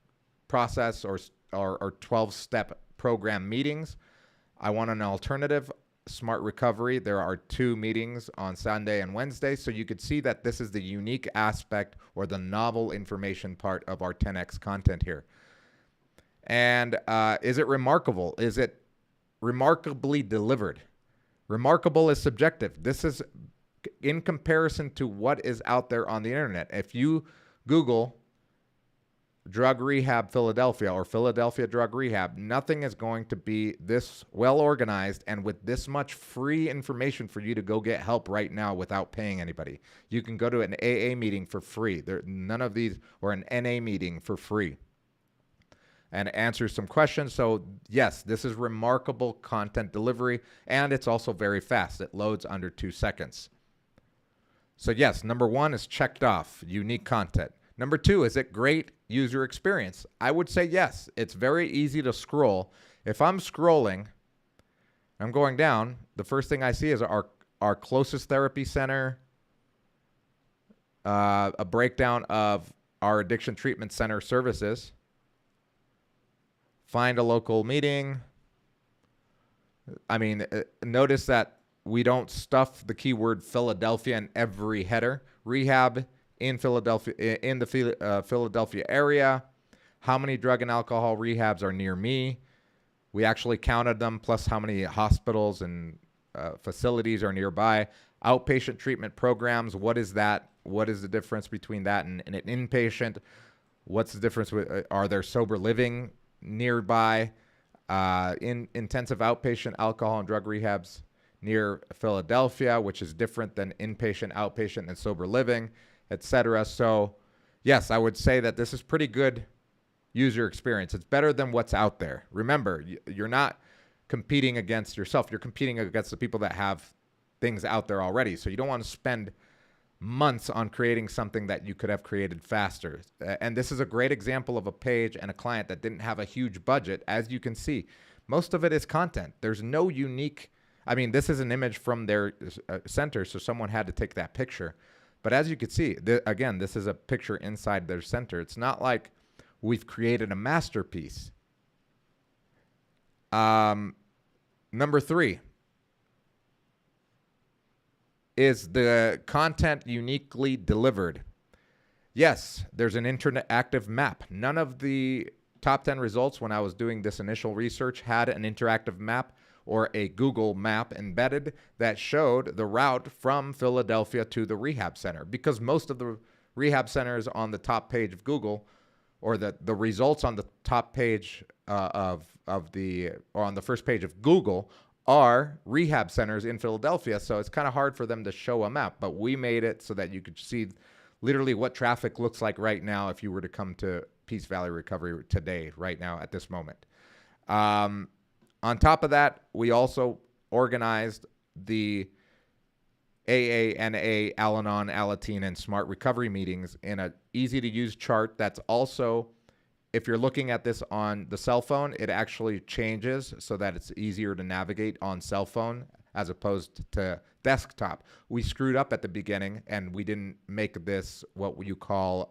process or 12-step program meetings, I want an alternative. Smart Recovery, there are 2 meetings on Sunday and Wednesday, so you could see that this is the unique aspect or the novel information part of our 10X content here. And is it remarkable? Is it remarkably delivered? Remarkable is subjective. This is in comparison to what is out there on the internet. If you Google drug rehab Philadelphia or Philadelphia drug rehab, nothing is going to be this well organized and with this much free information for you to go get help right now without paying anybody. You can go to an AA meeting for free. None of these, or an NA meeting for free. and answers some questions. So yes, this is remarkable content delivery, and it's also very fast. It loads under 2 seconds. So yes, number 1 is checked off, unique content. Number 2, is it great user experience? I would say yes. It's very easy to scroll. If I'm scrolling, I'm going down, the first thing I see is our closest therapy center, a breakdown of our addiction treatment center services, find a local meeting. I mean, notice that we don't stuff the keyword Philadelphia in every header. Rehab in Philadelphia, in the Philadelphia area. How many drug and alcohol rehabs are near me? We actually counted them, plus how many hospitals and facilities are nearby. Outpatient treatment programs, what is that? What is the difference between that and an inpatient? What's the difference with, are there sober living nearby? In intensive outpatient alcohol and drug rehabs near Philadelphia, which is different than inpatient, outpatient, and sober living, etc. So yes, I would say that this is pretty good user experience. It's better than what's out there. Remember, you're not competing against yourself. You're competing against the people that have things out there already. So you don't want to spend months on creating something that you could have created faster. And this is a great example of a page and a client that didn't have a huge budget. As you can see, most of it is content. There's no unique, I mean, this is an image from their center, so someone had to take that picture. But as you can see, again, this is a picture inside their center. It's not like we've created a masterpiece. Number 3, is the content uniquely delivered? Yes, there's an interactive map. None of the top 10 results when I was doing this initial research had an interactive map or a Google map embedded that showed the route from Philadelphia to the rehab center, because most of the rehab centers on the top page of Google, or the results on the top page or on the first page of Google, are rehab centers in Philadelphia. So it's kind of hard for them to show a map, but we made it so that you could see literally what traffic looks like right now if you were to come to Peace Valley Recovery today, right now, at this moment. On top of that, we also organized the AANA, Al-Anon, Alateen, and Smart Recovery meetings in an easy-to-use chart that's also, if you're looking at this on the cell phone, it actually changes so that it's easier to navigate on cell phone as opposed to desktop. We screwed up at the beginning, and we didn't make this what you call,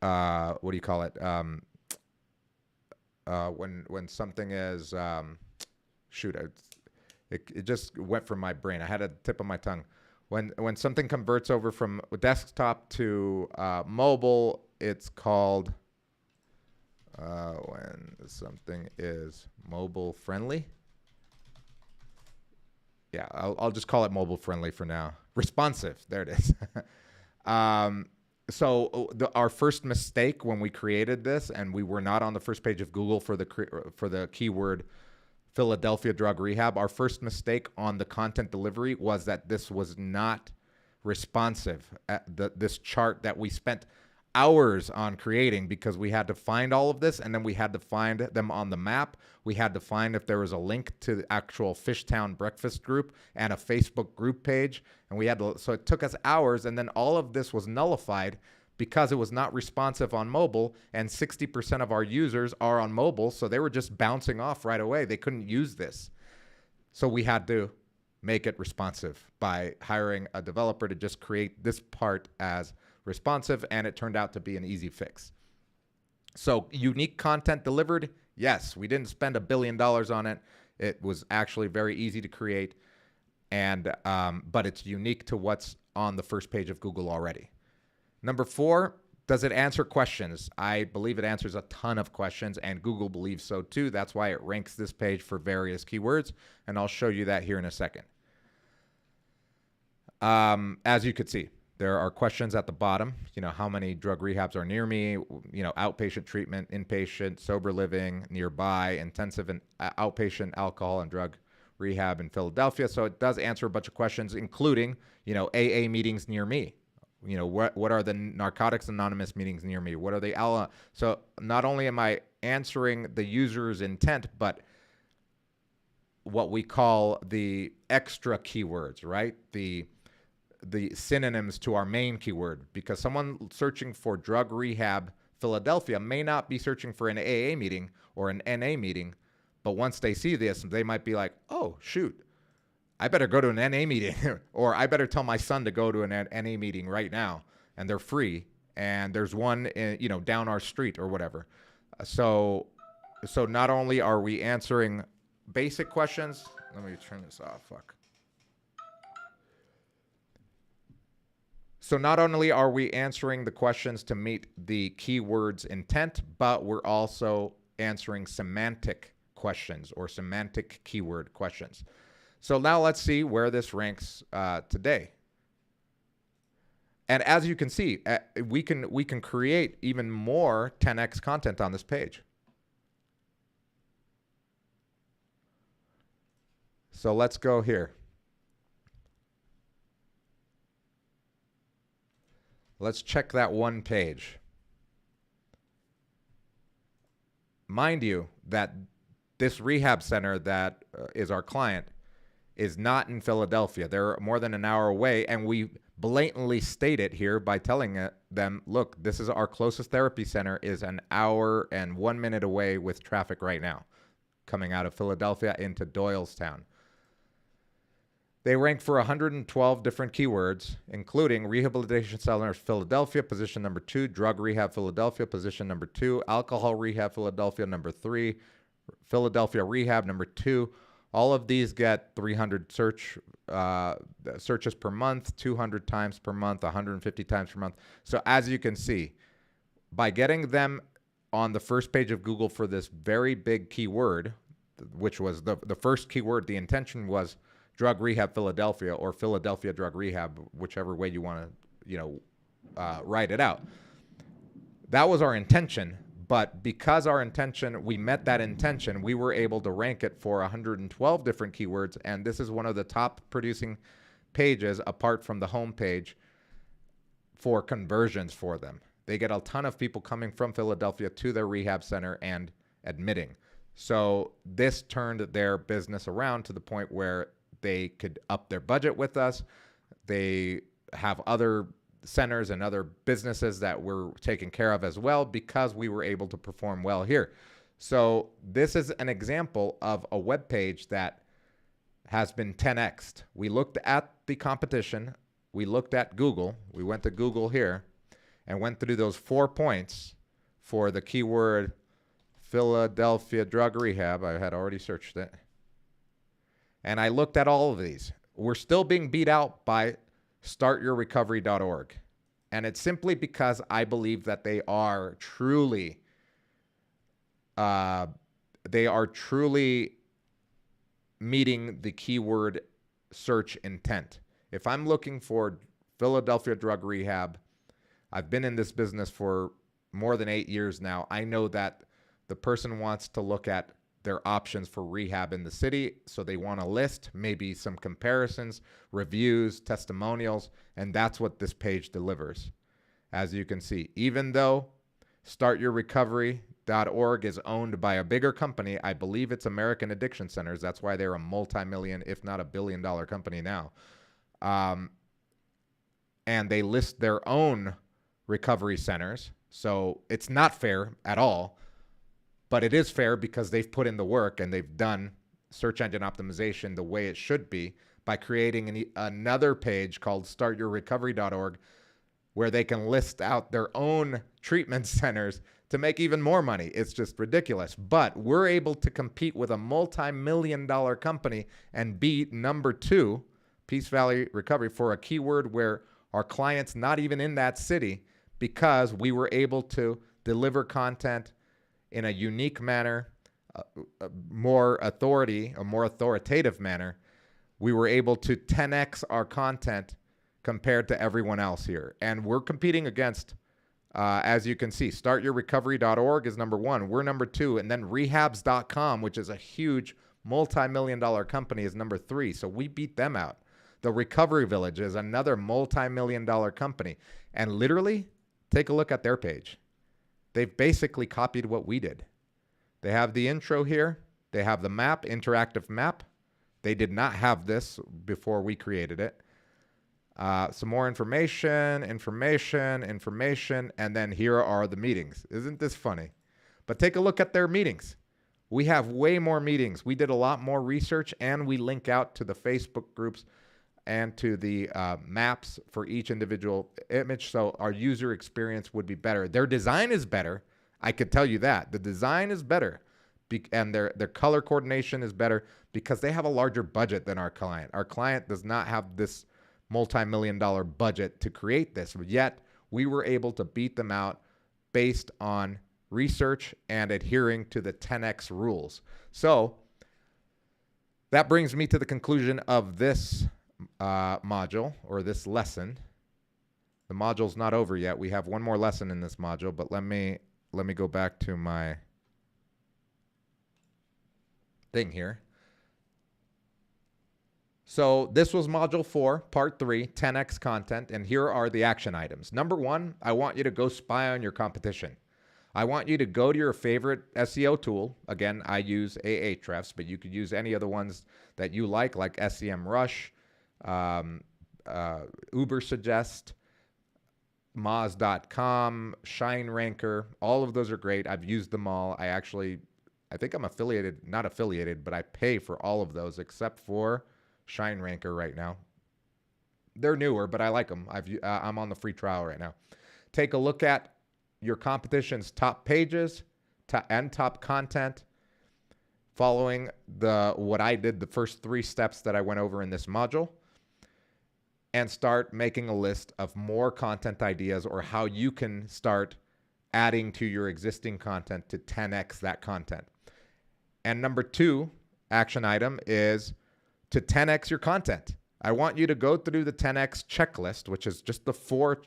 what do you call it? When something is, it just went from my brain. I had a tip of my tongue. When something converts over from desktop to mobile, it's called, when something is mobile friendly. Yeah, I'll just call it mobile friendly for now. Responsive, there it is. So our first mistake when we created this, and we were not on the first page of Google for the keyword Philadelphia drug rehab, our first mistake on the content delivery was that this was not responsive. This chart that we spent hours on creating, because we had to find all of this, and then we had to find them on the map. We had to find if there was a link to the actual Fishtown breakfast group and a Facebook group page, and we had to, so it took us hours, and then all of this was nullified because it was not responsive on mobile, and 60% of our users are on mobile, so they were just bouncing off right away. They couldn't use this. So we had to make it responsive by hiring a developer to just create this part as responsive, and it turned out to be an easy fix. So unique content delivered, yes, we didn't spend $1 billion on it. It was actually very easy to create, and but it's unique to what's on the first page of Google already. Number 4, does it answer questions? I believe it answers a ton of questions, and Google believes so too. That's why it ranks this page for various keywords, and I'll show you that here in a second. As you could see, there are questions at the bottom. You know, how many drug rehabs are near me? You know, outpatient treatment, inpatient, sober living, nearby, intensive and outpatient alcohol and drug rehab in Philadelphia. So it does answer a bunch of questions, including, you know, AA meetings near me. What are the Narcotics Anonymous meetings near me? What are the So not only am I answering the user's intent, but what we call the extra keywords, right? The synonyms to our main keyword, because someone searching for drug rehab Philadelphia may not be searching for an AA meeting or an NA meeting, but once they see this, they might be like, oh, shoot, I better go to an NA meeting or I better tell my son to go to an NA meeting right now, and they're free, and there's one down our street or whatever. So not only are we answering basic questions, let me turn this off, fuck. So not only are we answering the questions to meet the keyword's intent, but we're also answering semantic questions or semantic keyword questions. So now let's see where this ranks today. And as you can see, we can create even more 10x content on this page. So let's go here. Let's check that one page. Mind you that this rehab center that is our client is not in Philadelphia. They're more than an hour away, and we blatantly state it here by telling them, look, this is our closest therapy center is an hour and 1 minute away with traffic right now, coming out of Philadelphia into Doylestown. They rank for 112 different keywords, including Rehabilitation Centers Philadelphia, position number 2, Drug Rehab Philadelphia, position number 2, Alcohol Rehab Philadelphia, number 3, Philadelphia Rehab, number 2. All of these get 300 searches per month, 200 times per month, 150 times per month. So as you can see, by getting them on the first page of Google for this very big keyword, which was the first keyword, the intention was Drug Rehab Philadelphia or Philadelphia Drug Rehab, whichever way you want to, write it out. That was our intention, but because we met that intention, we were able to rank it for 112 different keywords, and this is one of the top producing pages apart from the home page for conversions for them. They get a ton of people coming from Philadelphia to their rehab center and admitting. So this turned their business around to the point where they could up their budget with us. They have other centers and other businesses that we're taking care of as well because we were able to perform well here. So this is an example of a web page that has been 10x'd. We looked at the competition. We looked at Google. We went to Google here and went through those 4 points for the keyword Philadelphia Drug Rehab. I had already searched it. And I looked at all of these. We're still being beat out by startyourrecovery.org. And it's simply because I believe that they are truly meeting the keyword search intent. If I'm looking for Philadelphia Drug Rehab, I've been in this business for more than 8 years now. I know that the person wants to look at their options for rehab in the city. So they want a list, maybe some comparisons, reviews, testimonials, and that's what this page delivers. As you can see, even though startyourrecovery.org is owned by a bigger company, I believe it's American Addiction Centers. That's why they're a multi-million, if not $1 billion company now. And they list their own recovery centers. So it's not fair at all. But it is fair because they've put in the work and they've done search engine optimization the way it should be by creating another page called startyourrecovery.org where they can list out their own treatment centers to make even more money. It's just ridiculous. But we're able to compete with a multi-million-dollar company and beat number 2, Peace Valley Recovery, for a keyword where our client's not even in that city because we were able to deliver content in a unique manner, a more authoritative manner. We were able to 10x our content compared to everyone else here. And we're competing against, as you can see, startyourrecovery.org is number 1. We're number 2. And then rehabs.com, which is a huge multi-million-dollar company, is number 3. So we beat them out. The Recovery Village is another multi-million-dollar company. And literally, take a look at their page. They've basically copied what we did. They have the intro here. They have the map, interactive map. They did not have this before we created it. Some more information, and then here are the meetings. Isn't this funny? But take a look at their meetings. We have way more meetings. We did a lot more research, and we link out to the Facebook groups and to the maps for each individual image, so our user experience would be better. Their design is better. I could tell you that. The design is better, and their color coordination is better because they have a larger budget than our client. Our client does not have this multi-million-dollar budget to create this, yet we were able to beat them out based on research and adhering to the 10x rules. So that brings me to the conclusion of this module, or this lesson. The module's not over yet. We have one more lesson in this module, but let me go back to my thing here. So this was module 4, part 3, 10x content, and here are the action items. Number 1, I want you to go spy on your competition. I want you to go to your favorite SEO tool. Again, I use Ahrefs, but you could use any other ones that you like SEMrush, Ubersuggest, Moz.com, ShineRanker. All of those are great. I've used them all. I think I'm not affiliated, but I pay for all of those except for ShineRanker right now. They're newer, but I like them. I'm on the free trial right now. Take a look at your competition's top pages and top content, following what I did, the first 3 steps that I went over in this module, and start making a list of more content ideas, or how you can start adding to your existing content to 10x that content. And number 2 action item is to 10x your content. I want you to go through the 10x checklist, which is just the 4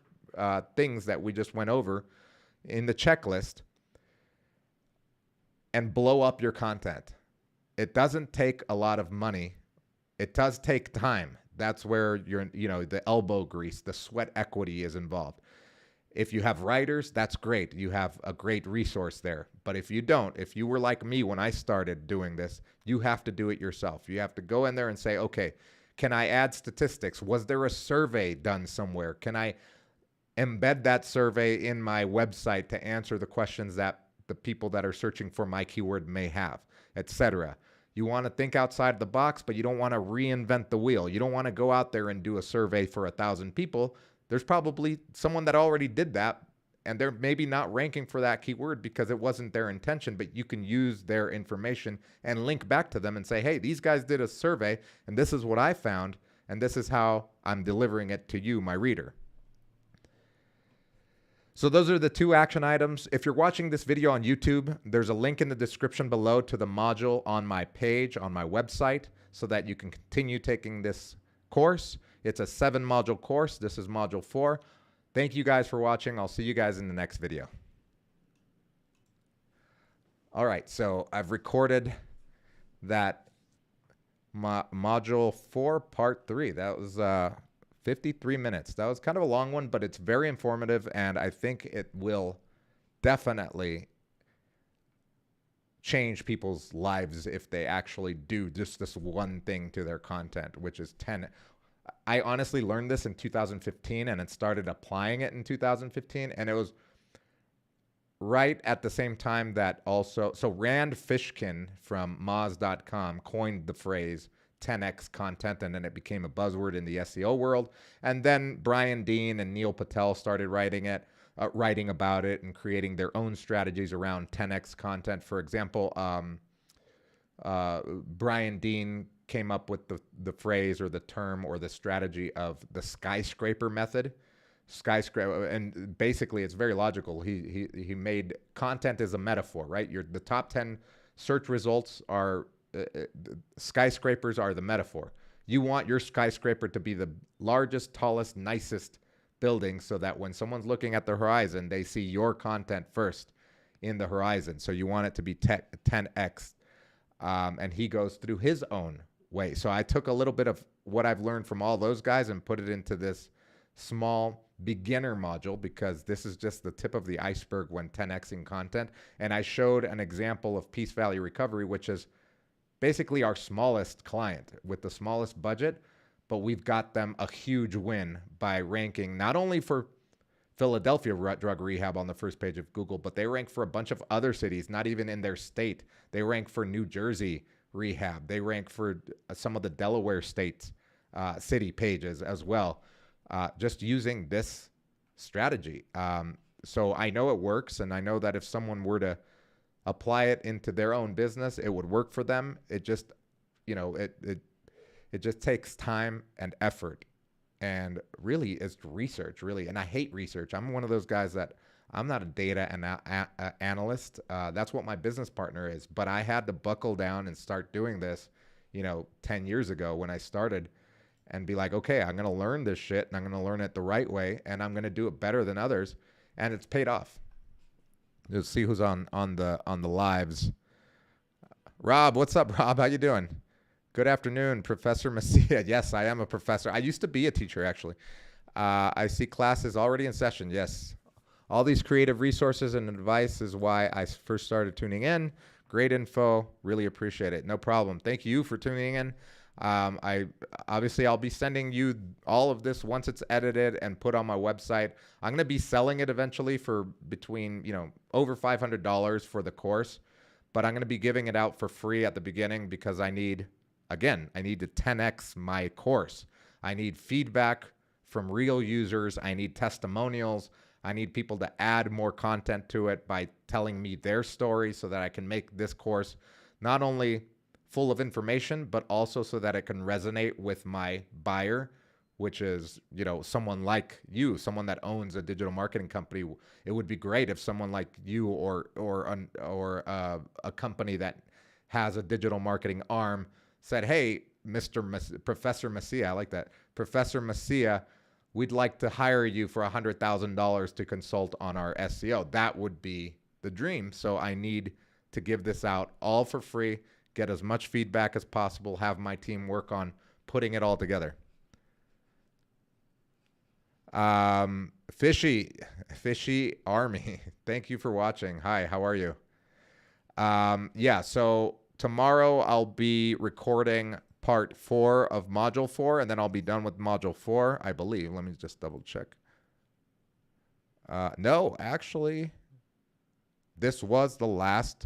things that we just went over in the checklist, and blow up your content. It doesn't take a lot of money. It does take time. That's where the elbow grease, the sweat equity is involved. If you have writers, that's great. You have a great resource there. But if you don't, if you were like me when I started doing this, you have to do it yourself. You have to go in there and say, okay, can I add statistics? Was there a survey done somewhere? Can I embed that survey in my website to answer the questions that the people that are searching for my keyword may have, etc.? You want to think outside the box, but you don't want to reinvent the wheel. You don't want to go out there and do a survey for 1,000 people. There's probably someone that already did that, and they're maybe not ranking for that keyword because it wasn't their intention, but you can use their information and link back to them and say, hey, these guys did a survey, and this is what I found, and this is how I'm delivering it to you, my reader. So those are the 2 action items. If you're watching this video on YouTube, there's a link in the description below to the module on my page, on my website, so that you can continue taking this course. It's a 7-module course. This is module 4. Thank you guys for watching. I'll see you guys in the next video. All right, so I've recorded that module 4, part 3. That was 53 minutes. That was kind of a long one, but it's very informative, and I think it will definitely change people's lives if they actually do just this one thing to their content, which is 10. I honestly learned this in 2015 and it started applying it in 2015, and it was right at the same time that so Rand Fishkin from Moz.com coined the phrase 10x content, and then it became a buzzword in the SEO world. And then Brian Dean and Neil Patel started writing about it and creating their own strategies around 10x content. For example, Brian Dean came up with the phrase or the term or the strategy of the skyscraper method. Skyscraper, and basically it's very logical. He made content as a metaphor, right? The top 10 search results are skyscrapers are the metaphor. You want your skyscraper to be the largest, tallest, nicest building, so that when someone's looking at the horizon, they see your content first in the horizon. So you want it to be 10x. And he goes through his own way. So I took a little bit of what I've learned from all those guys and put it into this small beginner module, because this is just the tip of the iceberg when 10xing content. And I showed an example of Peace Valley Recovery, which is basically our smallest client with the smallest budget, but we've got them a huge win by ranking not only for Philadelphia drug rehab on the first page of Google, but they rank for a bunch of other cities, not even in their state. They rank for New Jersey rehab. They rank for some of the Delaware states, city pages as well, just using this strategy. So I know it works, and I know that if someone were to apply it into their own business, it would work for them. It just, it just takes time and effort, and really is research, really. And I hate research. I'm one of those guys that I'm not a data analyst. That's what my business partner is. But I had to buckle down and start doing this, 10 years ago when I started, and be like, okay, I'm going to learn this shit, and I'm going to learn it the right way, and I'm going to do it better than others. And it's paid off. Let's see who's on the lives. Rob, what's up, Rob? How you doing? Good afternoon, Professor Messia. Yes, I am a professor. I used to be a teacher, actually. I see classes already in session. Yes. All these creative resources and advice is why I first started tuning in. Great info. Really appreciate it. No problem. Thank you for tuning in. I'll be sending you all of this once it's edited and put on my website. I'm going to be selling it eventually for between, over $500 for the course, but I'm going to be giving it out for free at the beginning, because I need to 10x my course. I need feedback from real users. I need testimonials. I need people to add more content to it by telling me their story, so that I can make this course not only full of information, but also so that it can resonate with my buyer, which is, someone like you, someone that owns a digital marketing company. It would be great if someone like you or a company that has a digital marketing arm said, hey, Professor Messia, I like that, Professor Messia, we'd like to hire you for $100,000 to consult on our SEO. That would be the dream. So I need to give this out all for free, get as much feedback as possible, have my team work on putting it all together. Fishy Army, thank you for watching. Hi, how are you? So tomorrow I'll be recording part 4 of module 4, and then I'll be done with module 4, I believe. Let me just double check. No, actually, this was the last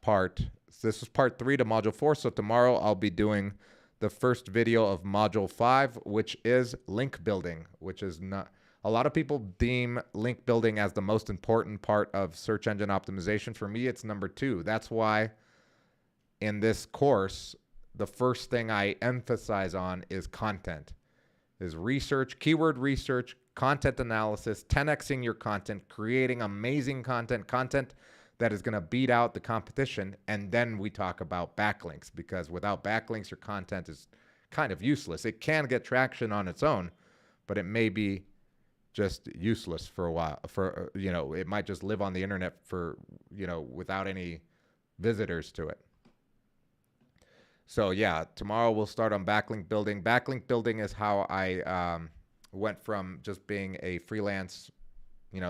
part. This was part 3 to module 4. So tomorrow I'll be doing the first video of module 5, which is link building, which is not, a lot of people deem link building as the most important part of search engine optimization. For me, it's number 2. That's why in this course, the first thing I emphasize on is content, is research, keyword research, content analysis, 10xing your content, creating amazing content that is going to beat out the competition. And then we talk about backlinks, because without backlinks, your content is kind of useless. It can get traction on its own, but it may be just useless for a while. It might just live on the internet for, without any visitors to it. So yeah, tomorrow we'll start on backlink building. Backlink building is how I went from just being a freelance,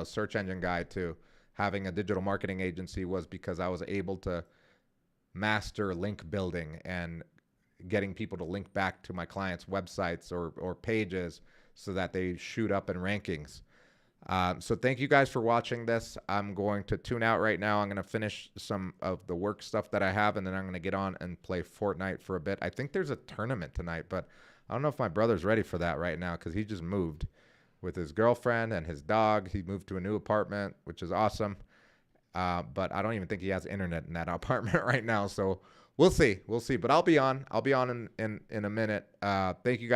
search engine guy to having a digital marketing agency, was because I was able to master link building and getting people to link back to my clients' websites or pages so that they shoot up in rankings. So thank you guys for watching this. I'm going to tune out right now. I'm going to finish some of the work stuff that I have, and then I'm going to get on and play Fortnite for a bit. I think there's a tournament tonight, but I don't know if my brother's ready for that right now, because he just moved with his girlfriend and his dog. He moved to a new apartment, which is awesome. But I don't even think he has internet in that apartment right now. So we'll see. But I'll be on in a minute. Thank you guys